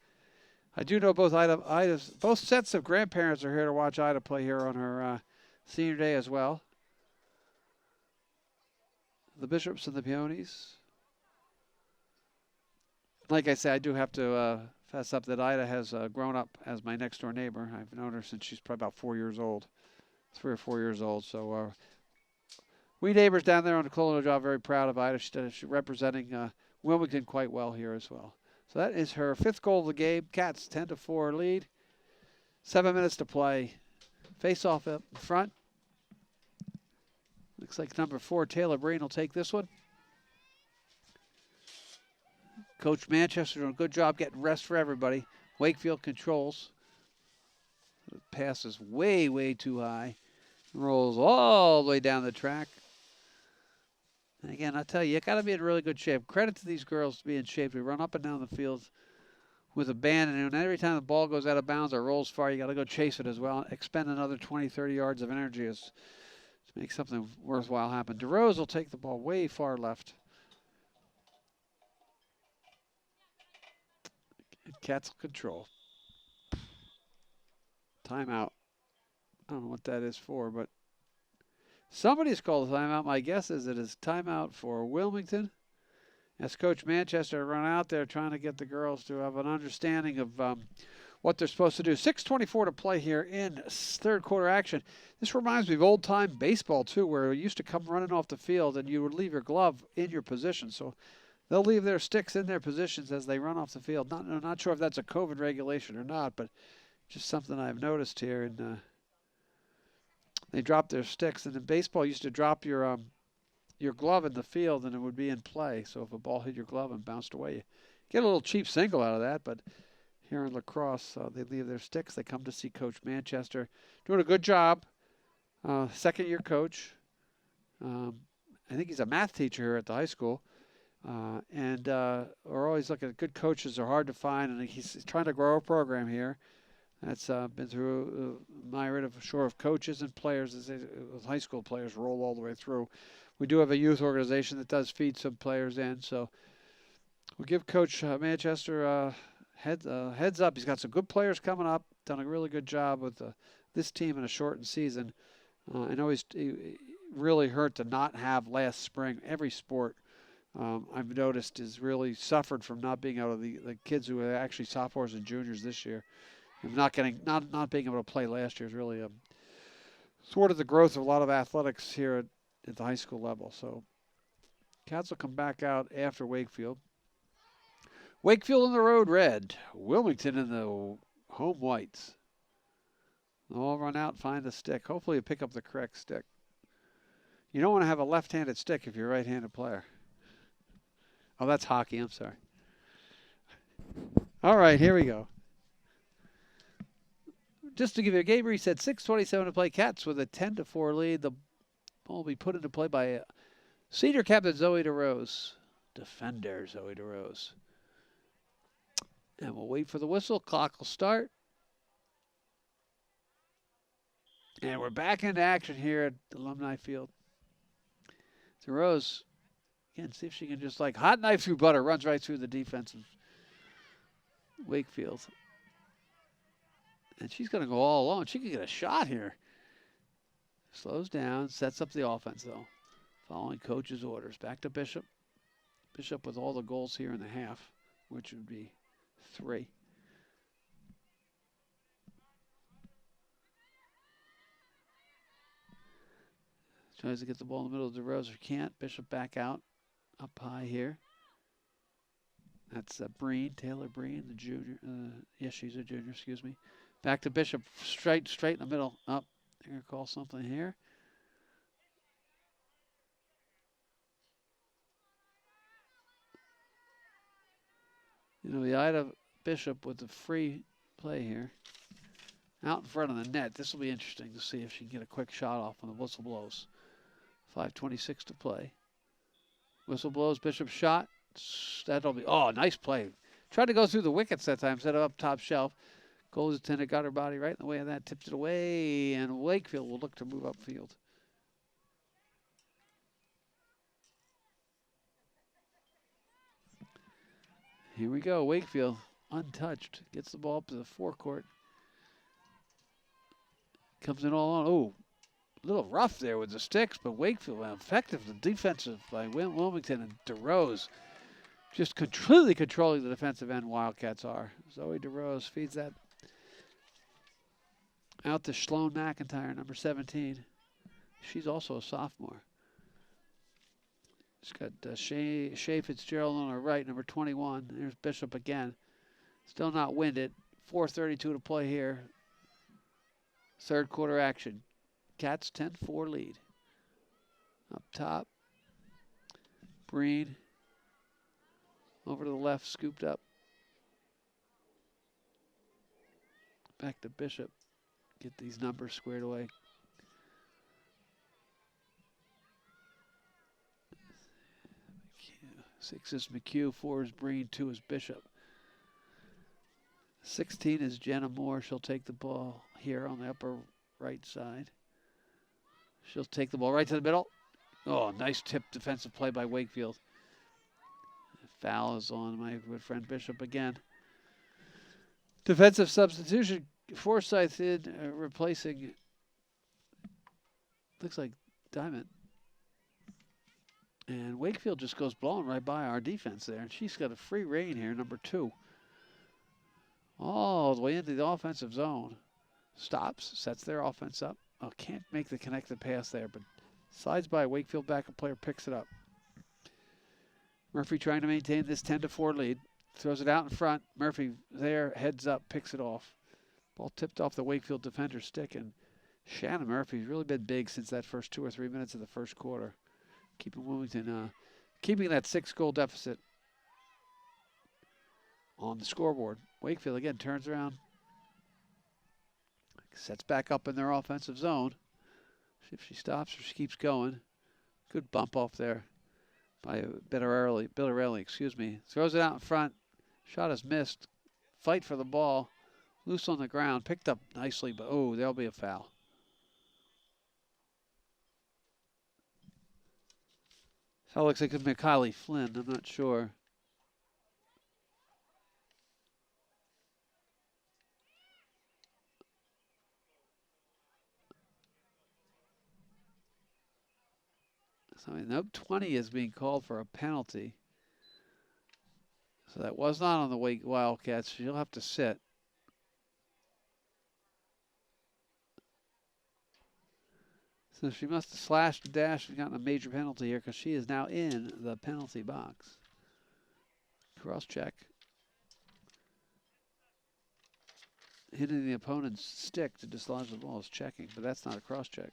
Speaker 1: I do know both sets of grandparents are here to watch Ida play here on her senior day as well. The Bishops and the Peonies. Like I said, I do have to fess up that Ida has grown up as my next door neighbor. I've known her since she's probably about 4 years old, 3 or 4 years old. So we neighbors down there on the Colonial Drive, very proud of Ida. She's representing Wilmington quite well here as well. So that is her 5th goal of the game. Cats 10-4 lead. 7 minutes to play. Face off up in front. Looks like number 4, Taylor Breen, will take this one. Coach Manchester doing a good job getting rest for everybody. Wakefield controls. The pass is way, way too high. Rolls all the way down the track. And again, I tell you got to be in really good shape. Credit to these girls to be in shape. We run up and down the field with abandon. And every time the ball goes out of bounds or rolls far, you got to go chase it as well. Expend another 20, 30 yards of energy to make something worthwhile happen. DeRose will take the ball way far left. Cats control. Timeout. I don't know what that is for, but somebody's called a timeout. My guess is it is timeout for Wilmington. As Coach Manchester run out there trying to get the girls to have an understanding of what they're supposed to do. 6:24 to play here in third quarter action. This reminds me of old-time baseball, too, where you used to come running off the field and you would leave your glove in your position. So they'll leave their sticks in their positions as they run off the field. Not sure if that's a COVID regulation or not, but just something I've noticed here. And they drop their sticks. And in baseball, you used to drop your glove in the field and it would be in play. So if a ball hit your glove and bounced away, you get a little cheap single out of that. But here in lacrosse, they leave their sticks. They come to see Coach Manchester doing a good job. Second-year coach. I think he's a math teacher here at the high school. And we're always looking at good coaches are hard to find, and he's trying to grow a program here. That's been through a myriad of coaches and players as high school players roll all the way through. We do have a youth organization that does feed some players in, so we'll give Coach Manchester heads up. He's got some good players coming up. Done a really good job with this team in a shortened season. I know he really hurt to not have last spring. Every sport I've noticed has really suffered from not being able to the kids who are actually sophomores and juniors this year. And not being able to play last year is really sort of the growth of a lot of athletics here at the high school level. So Cats will come back out after Wakefield. Wakefield in the road red. Wilmington in the home whites. They'll all run out and find a stick. Hopefully you pick up the correct stick. You don't want to have a left-handed stick if you're a right-handed player. Oh, that's hockey. I'm sorry. All right, here we go. Just to give you a game reset, 6:27 to play. Cats with a 10-4 lead. The ball will be put into play by senior captain Zoe DeRose. Defender Zoe DeRose. And we'll wait for the whistle. Clock will start. And we're back into action here at Alumni Field. DeRose, again, see if she can just like hot knife through butter. Runs right through the defense of Wakefield. And she's going to go all alone. She could get a shot here. Slows down, sets up the offense, though. Following coach's orders. Back to Bishop. Bishop with all the goals here in the half, which would be 3. Tries to get the ball in the middle of DeRose. Can't. Bishop back out. Up high here. That's Breen, Taylor Breen, the junior. Yes, she's a junior, excuse me. Back to Bishop, straight in the middle. Up. They're going to call something here. You know, the Ida Bishop with the free play here. Out in front of the net. This will be interesting to see if she can get a quick shot off when the whistle blows. 5:26 to play. Whistle blows, Bishop shot. That'll be, oh, nice play. Tried to go through the wickets that time, set it up top shelf. Goaltender got her body right in the way of that, tipped it away, and Wakefield will look to move upfield. Here we go, Wakefield, untouched, gets the ball up to the forecourt. Comes in all on, oh, a little rough there with the sticks, but Wakefield effective. The defensive by Wilmington and DeRose just completely controlling the defensive end. Wildcats are. Zoe DeRose feeds that out to Sloan McIntyre, number 17. She's also a sophomore. She's got Shea Fitzgerald on her right, number 21. There's Bishop again. Still not winded. 4:32 to play here. Third quarter action. Cats 10-4 lead. Up top. Breen. Over to the left, scooped up. Back to Bishop. Get these numbers squared away. McHugh. 6 is McHugh, 4 is Breen, 2 is Bishop. 16 is Jenna Moore. She'll take the ball here on the upper right side. She'll take the ball right to the middle. Oh, nice tip defensive play by Wakefield. Foul is on my good friend Bishop again. Defensive substitution. Forsyth in replacing, looks like Diamond. And Wakefield just goes blowing right by our defense there. And she's got a free rein here, number 2. All the way into the offensive zone. Stops, sets their offense up. Oh, can't make the connected pass there, but slides by. Wakefield backup player picks it up. Murphy trying to maintain this 10-4 lead. Throws it out in front. Murphy there, heads up, picks it off. Ball tipped off the Wakefield defender's stick, and Shannon Murphy's really been big since that first 2 or 3 minutes of the first quarter. Keeping Wilmington, keeping that 6-goal deficit on the scoreboard. Wakefield again turns around. Sets back up in their offensive zone. See if she stops or she keeps going. Good bump off there by Billarelli, excuse me. Throws it out in front. Shot is missed. Fight for the ball. Loose on the ground. Picked up nicely, but oh, there'll be a foul. So it looks like it could be Kylie Flynn. I'm not sure. So, nope, 20 is being called for a penalty. So that was not on the Wake Wildcats. She'll have to sit. So she must have slashed the dash and gotten a major penalty here because she is now in the penalty box. Cross check. Hitting the opponent's stick to dislodge the ball is checking, but that's not a cross check.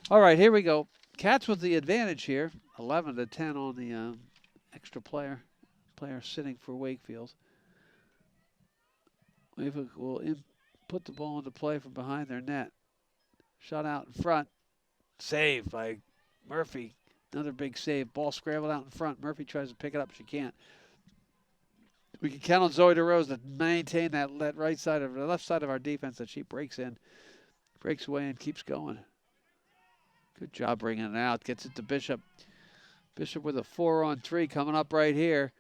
Speaker 1: All right, here we go. Cats with the advantage here. 11-10 on the extra player sitting for Wakefield. Wakefield will put the ball into play from behind their net. Shot out in front. Saved by Murphy. Another big save. Ball scrambled out in front. Murphy tries to pick it up. She can't. We can count on Zoe DeRose to maintain that left side of our defense that she breaks in, breaks away, and keeps going. Good job bringing it out. Gets it to Bishop. Bishop with a 4-on-3 coming up right here.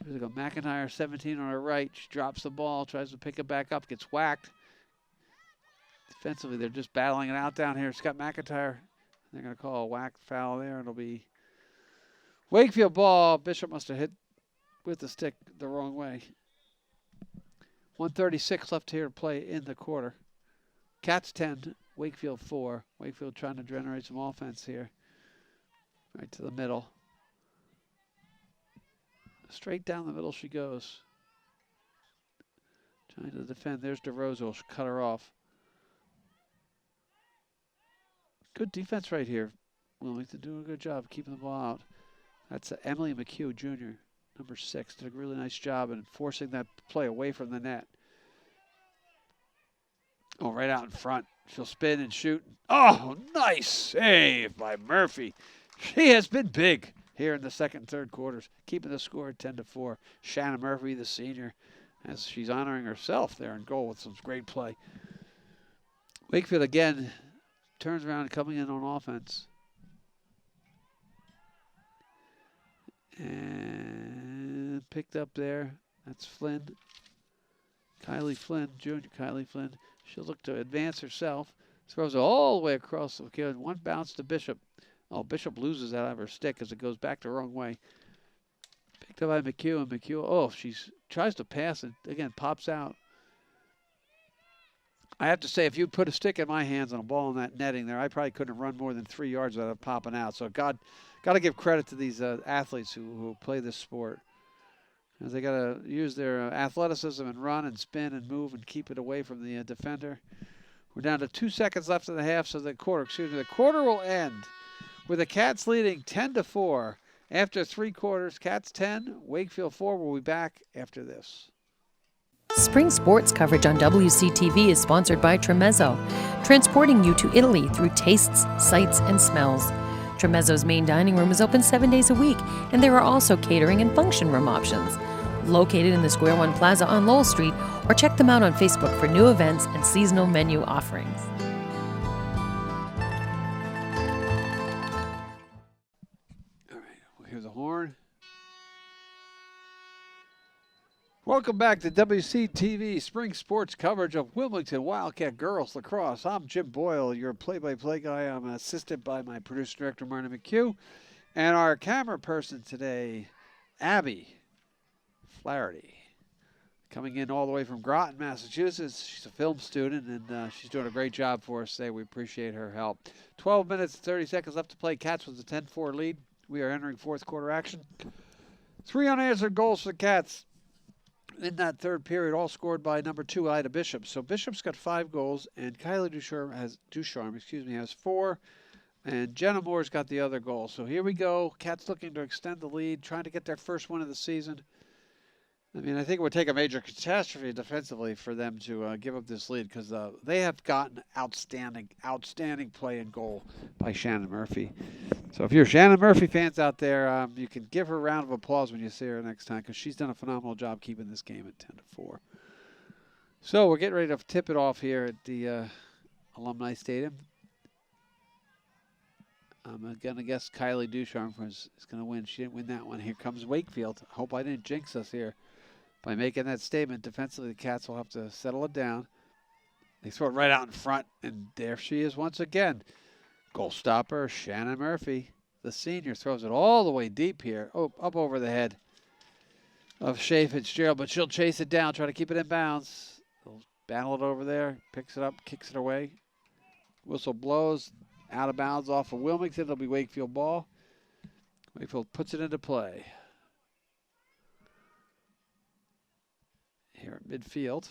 Speaker 1: Here's go McIntyre, 17 on her right. She drops the ball, tries to pick it back up, gets whacked. Defensively, they're just battling it out down here. Scott McIntyre, they're going to call a whack foul there. It'll be Wakefield ball. Bishop must have hit with the stick the wrong way. 1:36 left here to play in the quarter. Cats 10, Wakefield 4. Wakefield trying to generate some offense here. Right to the middle. Straight down the middle she goes. Trying to defend. There's DeRose. She'll cut her off. Good defense right here. Wilmington doing a good job keeping the ball out. That's Emily McHugh, Jr., number 6. Did a really nice job in forcing that play away from the net. Oh, right out in front. She'll spin and shoot. Oh, nice save by Murphy. She has been big here in the second and third quarters, keeping the score at 10-4. Shannon Murphy, the senior, as she's honoring herself there in goal with some great play. Wakefield again turns around, coming in on offense. And picked up there. That's Flynn. Kylie Flynn, Junior Kylie Flynn. She'll look to advance herself. Throws it all the way across the field. One bounce to Bishop. Oh, Bishop loses that out of her stick as it goes back the wrong way. Picked up by McHugh, and McHugh, oh, she tries to pass and again pops out. I have to say, if you put a stick in my hands and a ball in that netting there, I probably couldn't run more than 3 yards without it popping out. So got to give credit to these athletes who play this sport. As they got to use their athleticism and run and spin and move and keep it away from the defender. We're down to 2 seconds left in the half, so the quarter will end with the Cats leading 10-4. After 3 quarters, Cats 10, Wakefield 4. We'll be back after this.
Speaker 2: Spring sports coverage on WCTV is sponsored by Tremezzo, transporting you to Italy through tastes, sights, and smells. Tremezzo's main dining room is open 7 days a week, and there are also catering and function room options. Located in the Square One Plaza on Lowell Street, or check them out on Facebook for new events and seasonal menu offerings.
Speaker 1: All right, we'll hear the horn. Welcome back to WCTV Spring Sports coverage of Wilmington Wildcat Girls Lacrosse. I'm Jim Boyle, your play-by-play guy. I'm assisted by my producer-director, Marna McHugh, and our camera person today, Abby Flaherty, coming in all the way from Groton, Massachusetts. She's a film student, and she's doing a great job for us today. We appreciate her help. 12 minutes and 30 seconds left to play. Cats with a 10-4 lead. We are entering fourth quarter action. 3 unanswered goals for the Cats in that third period, all scored by number 2, Ida Bishop. So Bishop's got 5 goals, and Kylie Ducharme has 4, and Jenna Moore's got the other goal. So here we go. Cats looking to extend the lead, trying to get their first win of the season. I mean, I think it would take a major catastrophe defensively for them to give up this lead, because they have gotten outstanding play in goal by Shannon Murphy. So if you're Shannon Murphy fans out there, you can give her a round of applause when you see her next time, because she's done a phenomenal job keeping this game at 10-4. So we're getting ready to tip it off here at the Alumni Stadium. I'm going to guess Kylie Ducharme is going to win. She didn't win that one. Here comes Wakefield. I hope I didn't jinx us here by making that statement. Defensively, the Cats will have to settle it down. They throw it right out in front, and there she is once again. Goal stopper, Shannon Murphy. The senior throws it all the way deep here. Oh, up over the head of Shea Fitzgerald, but she'll chase it down, try to keep it in bounds. They'll battle it over there, picks it up, kicks it away. Whistle blows, out of bounds off of Wilmington. It'll be Wakefield ball. Wakefield puts it into play. Here at midfield.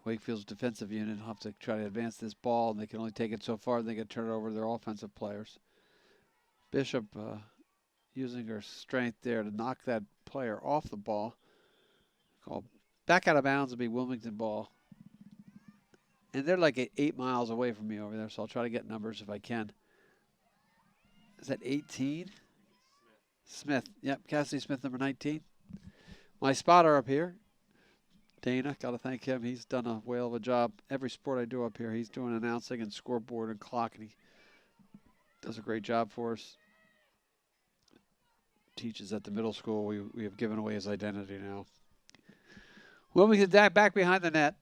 Speaker 1: Wakefield's defensive unit will have to try to advance this ball, and they can only take it so far. They can turn it over to their offensive players. Bishop using her strength there to knock that player off the ball. Called back out of bounds will be Wilmington ball. And they're like 8 miles away from me over there, so I'll try to get numbers if I can. Is that 18? Smith. Yep, Cassidy Smith, number 19. My spotter up here, Dana, got to thank him. He's done a whale of a job. Every sport I do up here, he's doing announcing and scoreboard and clock, and he does a great job for us. Teaches at the middle school. We have given away his identity now. Wilmington back behind the net.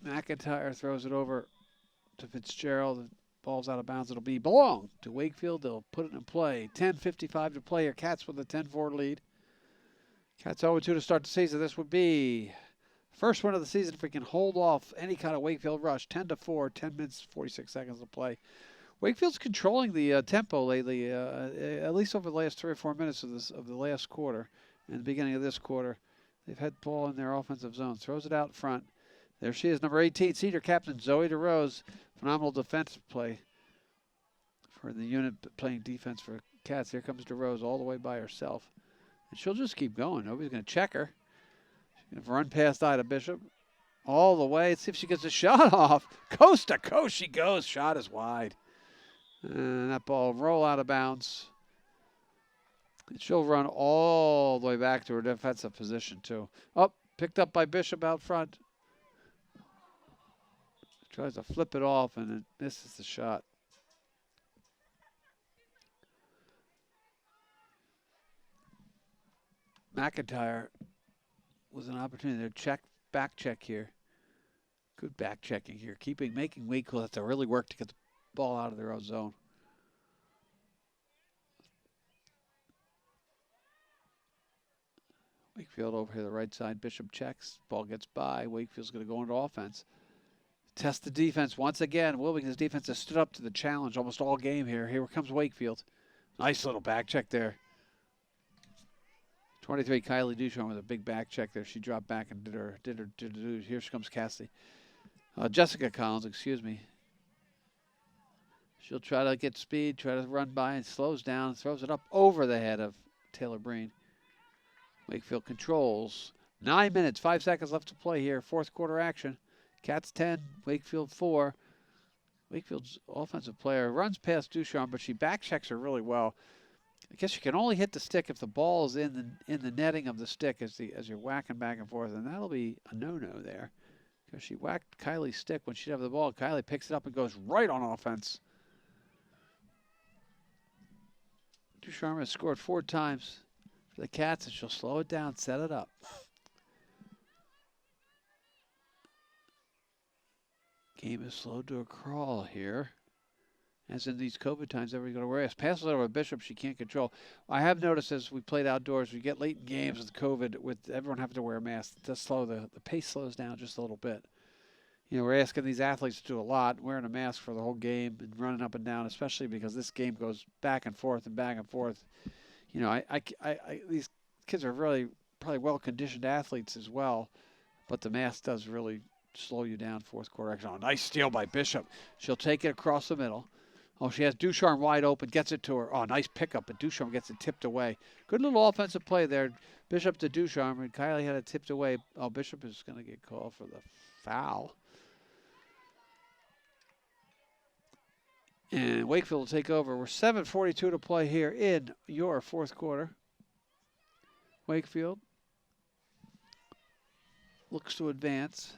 Speaker 1: McIntyre throws it over to Fitzgerald. The ball's out of bounds. It'll belong to Wakefield. They'll put it in play. 10:55 to play here. Cats with a 10-4 lead. Cats 0-2 to start the season. This would be first one of the season if we can hold off any kind of Wakefield rush. 10-4, 10 minutes, 46 seconds to play. Wakefield's controlling the tempo lately, at least over the last 3 or 4 minutes of the last quarter and the beginning of this quarter. They've had ball in their offensive zone. Throws it out front. There she is, number 18, senior captain Zoe DeRose. Phenomenal defensive play for the unit playing defense for Cats. Here comes DeRose all the way by herself. And she'll just keep going. Nobody's going to check her. She's going to run past Ida Bishop all the way. Let's see if she gets a shot off. Coast to coast she goes. Shot is wide. And that ball roll out of bounds. And she'll run all the way back to her defensive position, too. Oh, picked up by Bishop out front. Tries to flip it off, and it misses the shot. McIntyre was an opportunity to back check here. Good back checking here. Making Wakefield have to really work to get the ball out of their own zone. Wakefield over here, the right side. Bishop checks. Ball gets by. Wakefield's going to go into offense. Test the defense once again. Wilmington's defense has stood up to the challenge almost all game here. Here comes Wakefield. Nice little back check there. 23, Kylie Ducharme with a big back check there. She dropped back and did her. Here she comes Cassidy. Jessica Collins, excuse me. She'll try to get speed, try to run by, and slows down, throws it up over the head of Taylor Breen. Wakefield controls. 9 minutes, 5 seconds left to play here. Fourth quarter action. Cats 10, Wakefield 4. Wakefield's offensive player runs past Ducharme, but she back checks her really well. I guess you can only hit the stick if the ball is in the netting of the stick as you're whacking back and forth, and that'll be a no-no there. Because she whacked Kylie's stick when she'd have the ball. Kylie picks it up and goes right on offense. Ducharme has scored 4 times for the Cats, and she'll slow it down, set it up. Game is slowed to a crawl here. As in these COVID times, everybody's going to wear a mask. Passes it over to Bishop, she can't control. I have noticed as we played outdoors, we get late in games with COVID, with everyone having to wear a mask. It does slow the pace slows down just a little bit. You know, we're asking these athletes to do a lot, wearing a mask for the whole game and running up and down, especially because this game goes back and forth and back and forth. You know, these kids are really probably well-conditioned athletes as well, but the mask does really slow you down. Fourth quarter action. Oh, nice steal by Bishop. She'll take it across the middle. Oh, she has Ducharme wide open, gets it to her. Oh, nice pickup, but Ducharme gets it tipped away. Good little offensive play there. Bishop to Ducharme, and Kylie had it tipped away. Oh, Bishop is going to get called for the foul. And Wakefield will take over. We're 7:42 to play here in your fourth quarter. Wakefield looks to advance.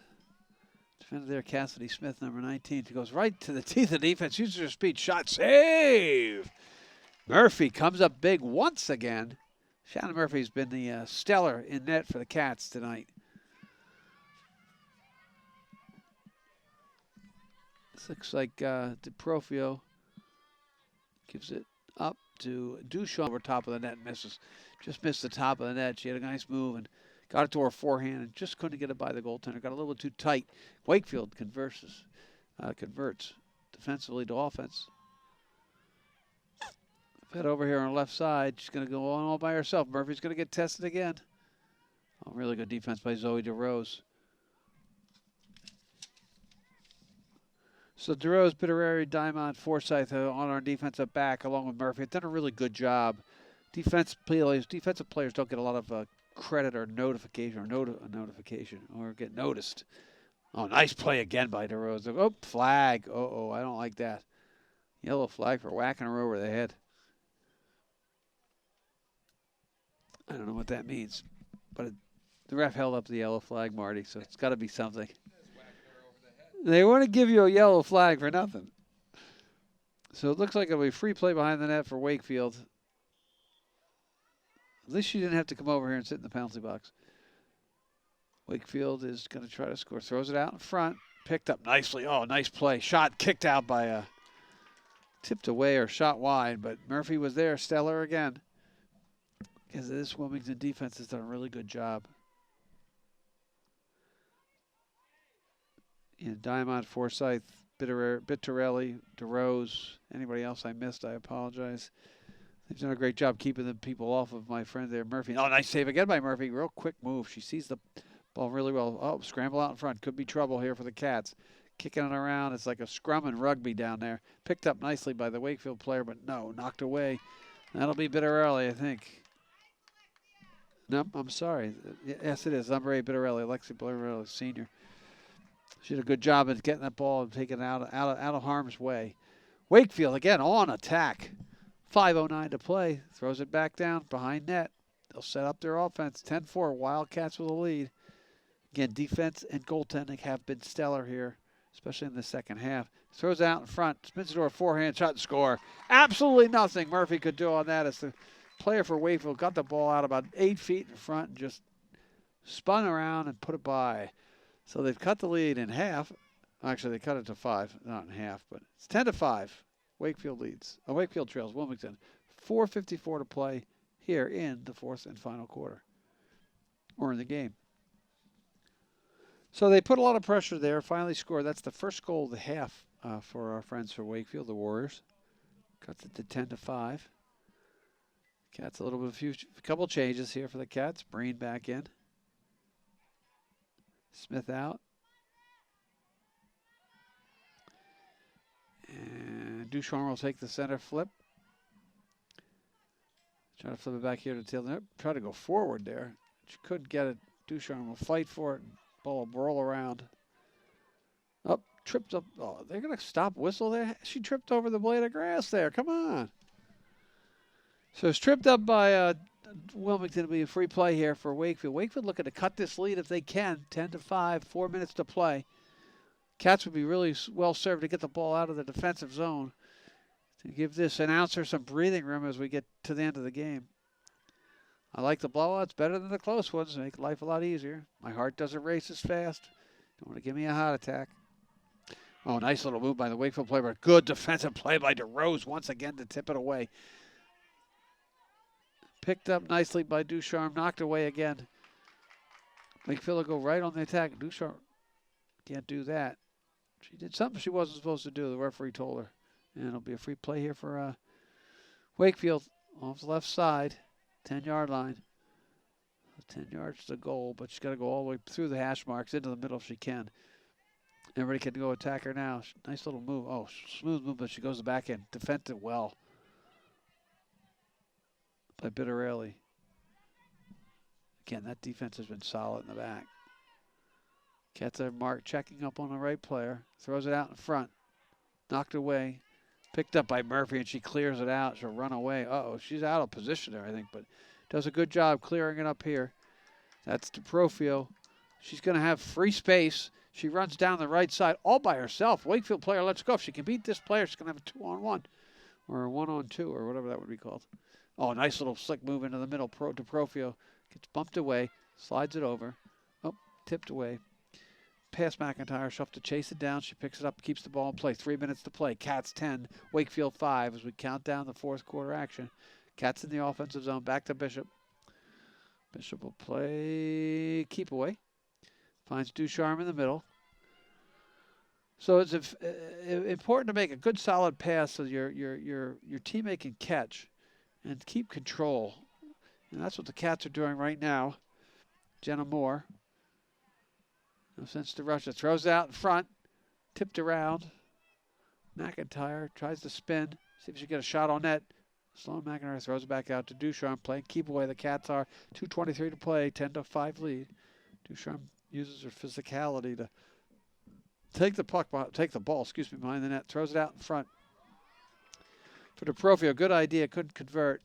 Speaker 1: Defender there, Cassidy Smith, number 19. She goes right to the teeth of defense. Uses her speed. Shot. Save! Murphy comes up big once again. Shannon Murphy's been the stellar in net for the Cats tonight. This looks like DeProfio gives it up to Duchamp over top of the net and misses. Just missed the top of the net. She had a nice move and got it to her forehand and just couldn't get it by the goaltender. Got a little too tight. Wakefield converts defensively to offense. Fed over here on the left side. She's going to go on all by herself. Murphy's going to get tested again. Oh, really good defense by Zoe DeRose. So DeRose, Bitterary, Diamond, Forsyth on our defensive back, along with Murphy, have done a really good job. Defensive players don't get a lot of credit or notification or get noticed. Oh, nice play again by DeRose. Oh, flag. Oh, I don't like that. Yellow flag for whacking her over the head. I don't know what that means, but the ref held up the yellow flag, Marty, so it's got to be something. They want to give you a yellow flag for nothing. So it looks like it'll be free play behind the net for Wakefield. At least she didn't have to come over here and sit in the penalty box. Wakefield is going to try to score. Throws it out in front. Picked up nicely. Oh, nice play. Shot kicked out by tipped away or shot wide, but Murphy was there. Stellar again. Because this Wilmington defense has done a really good job. Diamond, Forsyth, Bittarelli, DeRose, anybody else I missed, I apologize. They've done a great job keeping the people off of my friend there, Murphy. Oh, nice save again by Murphy. Real quick move. She sees the ball really well. Oh, scramble out in front. Could be trouble here for the Cats. Kicking it around. It's like a scrum in rugby down there. Picked up nicely by the Wakefield player, but no, knocked away. That'll be Bittarelli, I think. No, I'm sorry. Yes, it is. Number 8, Bittarelli, Alexi Bittarelli, senior. She did a good job at getting that ball and taking it out of harm's way. Wakefield, again, on attack. 5:09 to play. Throws it back down behind net. They'll set up their offense. 10-4, Wildcats with a lead. Again, defense and goaltending have been stellar here, especially in the second half. Throws out in front. Spins it to a forehand shot and score. Absolutely nothing Murphy could do on that as the player for Wakefield got the ball out about 8 feet in front and just spun around and put it by. So they've cut the lead in half. Actually, they cut it to 5, not in half, but it's 10-5. Wakefield leads. Wakefield trails Wilmington. 4:54 to play here in the fourth and final quarter, or in the game. So they put a lot of pressure there. Finally scored. That's the first goal of the half for our friends for Wakefield, the Warriors. Cuts it to 10-5. Cats a little bit a couple changes here for the Cats. Breen back in. Smith out. And Ducharme will take the center flip. Try to flip it back here to tail. Try to go forward there. She couldn't get it. Ducharme will fight for it. Ball will roll around. Up, tripped up. Oh, they're going to stop whistle there. She tripped over the blade of grass there. Come on. So it's tripped up by Wilmington. It'll be a free play here for Wakefield. Wakefield looking to cut this lead if they can. 10-5, 4 minutes to play. Cats would be really well served to get the ball out of the defensive zone to give this announcer some breathing room as we get to the end of the game. I like the blowouts better than the close ones. Make life a lot easier. My heart doesn't race as fast. Don't want to give me a heart attack. Oh, nice little move by the Wakefield player, but good defensive play by DeRose once again to tip it away. Picked up nicely by Ducharme, knocked away again. Wakefield will go right on the attack. Ducharme can't do that. She did something she wasn't supposed to do. The referee told her. And it'll be a free play here for Wakefield off the left side, 10-yard line. 10 yards to goal, but she's got to go all the way through the hash marks into the middle if she can. Everybody can go attack her now. Nice little move. Oh, smooth move, but she goes the back end. Defends it well by Bittarelli. Again, that defense has been solid in the back. Cats are marked, checking up on the right player. Throws it out in front. Knocked away. Picked up by Murphy, and she clears it out. She'll run away. Uh-oh, she's out of position there, I think, but does a good job clearing it up here. That's DeProfio. She's going to have free space. She runs down the right side all by herself. Wakefield player, let's go. If she can beat this player, she's going to have a 2-on-1 or a 1-on-2 or whatever that would be called. Oh, nice little slick move into the middle. DeProfio gets bumped away, slides it over. Oh, tipped away. Pass McIntyre. She'll have to chase it down. She picks it up, keeps the ball in play. 3 minutes to play. Cats 10, Wakefield 5 as we count down the fourth quarter action. Cats in the offensive zone. Back to Bishop. Bishop will play keep away. Finds Ducharme in the middle. So it's important to make a good solid pass so your teammate can catch and keep control. And that's what the Cats are doing right now. Jenna Moore. No sense to rush it. Throws out in front. Tipped around. McIntyre tries to spin, see if she can get a shot on net. Sloan McIntyre throws it back out to Ducharme, playing keep away. The Cats are 2:23 to play, 10-5 lead. Ducharme uses her physicality to take the ball, behind the net, throws it out in front. For DeProfio, good idea, couldn't convert.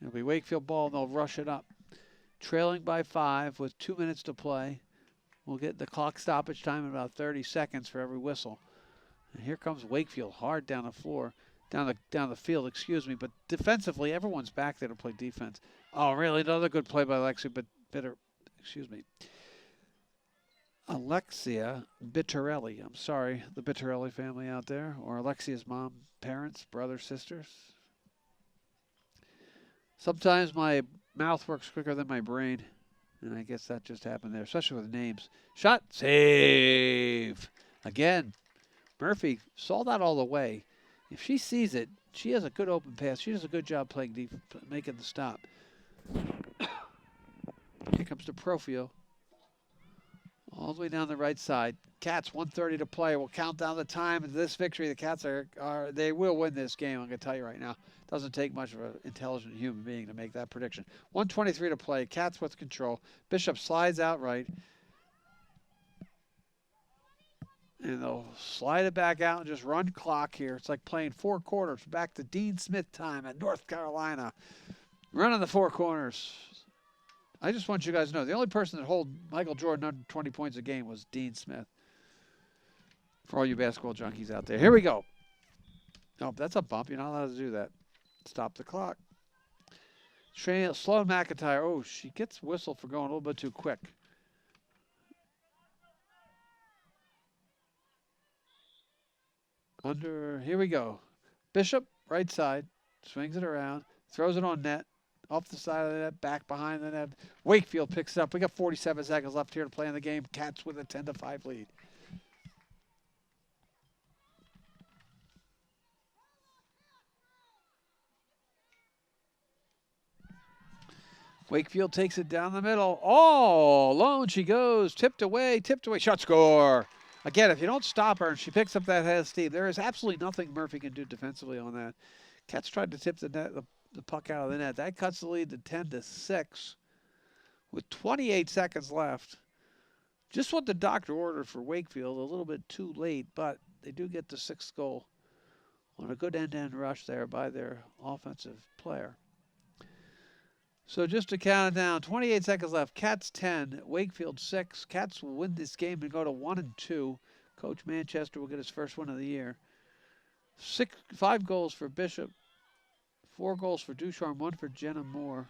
Speaker 1: It'll be Wakefield ball, and they'll rush it up. Trailing by 5 with 2 minutes to play. We'll get the clock stoppage time in about 30 seconds for every whistle. And here comes Wakefield, hard down the floor, down the field, but defensively, everyone's back there to play defense. Oh, really? Another good play by Alexia Bittarelli. I'm sorry, the Bittarelli family out there, or Alexia's mom, parents, brothers, sisters. Sometimes my mouth works quicker than my brain, and I guess that just happened there, especially with names. Shot, save. Again, Murphy saw that all the way. If she sees it, she has a good open pass. She does a good job playing deep, making the stop. Here comes DeProfio. All the way down the right side. Cats, 1:30 to play. We'll count down the time into this victory. The Cats they will win this game, I'm going to tell you right now. Doesn't take much of an intelligent human being to make that prediction. 1:23 to play. Cats with control. Bishop slides out right. And they'll slide it back out and just run clock here. It's like playing 4 quarters back to Dean Smith time at North Carolina. Running the 4 corners. I just want you guys to know, the only person that held Michael Jordan under 20 points a game was Dean Smith. For all you basketball junkies out there. Here we go. Oh, that's a bump. You're not allowed to do that. Stop the clock. Sloan McIntyre. Oh, she gets whistled for going a little bit too quick. Here we go. Bishop, right side, swings it around, throws it on net, off the side of the net, back behind the net. Wakefield picks it up. We got 47 seconds left here to play in the game. Cats with a 10-5 lead. Wakefield takes it down the middle. Oh, alone she goes. Tipped away. Shot, score. Again, if you don't stop her and she picks up that head of steam, there is absolutely nothing Murphy can do defensively on that. Cats tried to tip the puck out of the net. That cuts the lead to 10-6 with 28 seconds left. Just what the doctor ordered for Wakefield, a little bit too late, but they do get the 6th goal on a good end-to-end rush there by their offensive player. So just to count it down, 28 seconds left. Cats 10, Wakefield 6. Cats will win this game and go to 1-2. Coach Manchester will get his first win of the year. 5 goals for Bishop, 4 goals for Ducharme, 1 for Jenna Moore.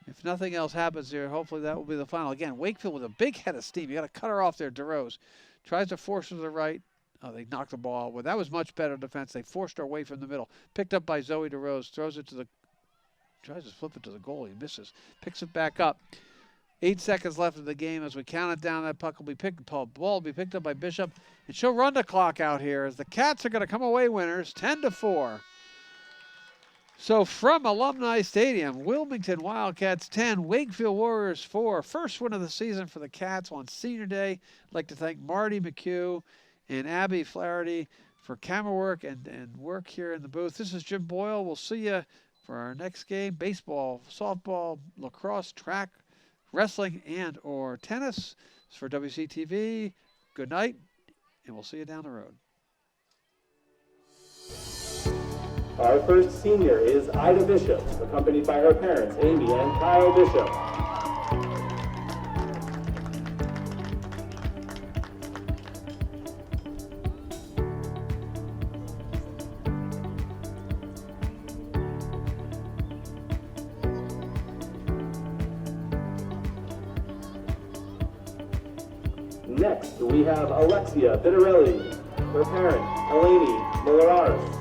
Speaker 1: If nothing else happens here, hopefully that will be the final. Again, Wakefield with a big head of steam. You got to cut her off there. DeRose tries to force her to the right. Oh, they knocked the ball out. Well, that was much better defense. They forced her away from the middle. Picked up by Zoe DeRose. Throws it to the Tries to flip it to the goal. He misses. Picks it back up. 8 seconds left of the game. As we count it down, that puck will be ball will be picked up by Bishop. And she'll run the clock out here as the Cats are going to come away winners, 10-4. So from Alumni Stadium, Wilmington Wildcats 10, Wakefield Warriors 4. First win of the season for the Cats on Senior Day. I'd like to thank Marty McHugh and Abby Flaherty for camera work and work here in the booth. This is Jim Boyle. We'll see you for our next game. Baseball, softball, lacrosse, track, wrestling, and or tennis. It's for WCTV. Good night, and we'll see you down the road.
Speaker 3: Our first senior is Ida Bishop, accompanied by her parents, Amy and Kyle Bishop. Next, we have Alexia Bittarelli, her parent, Eleni Molares.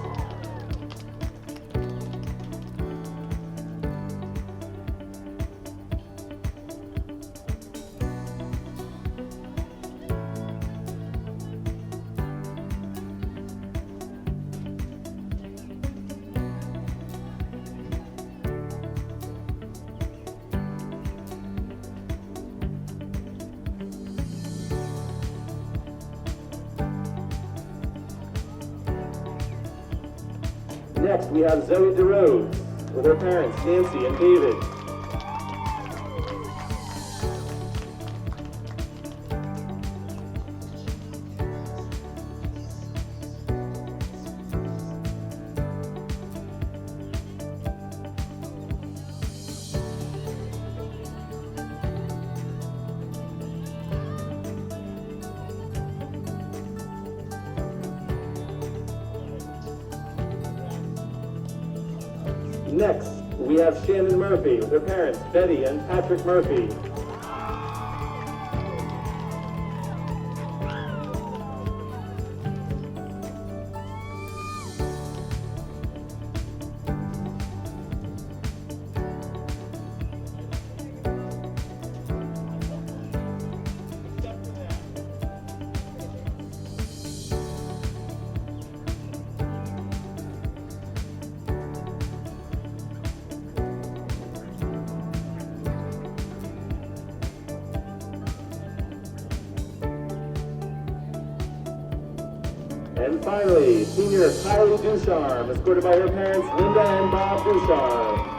Speaker 3: Next, we have Zoe DeRose with her parents, Nancy and David. Next, we have Shannon Murphy with her parents, Betty and Patrick Murphy. And finally, senior Kylie Ducharme, escorted by her parents, Linda and Bob Ducharme.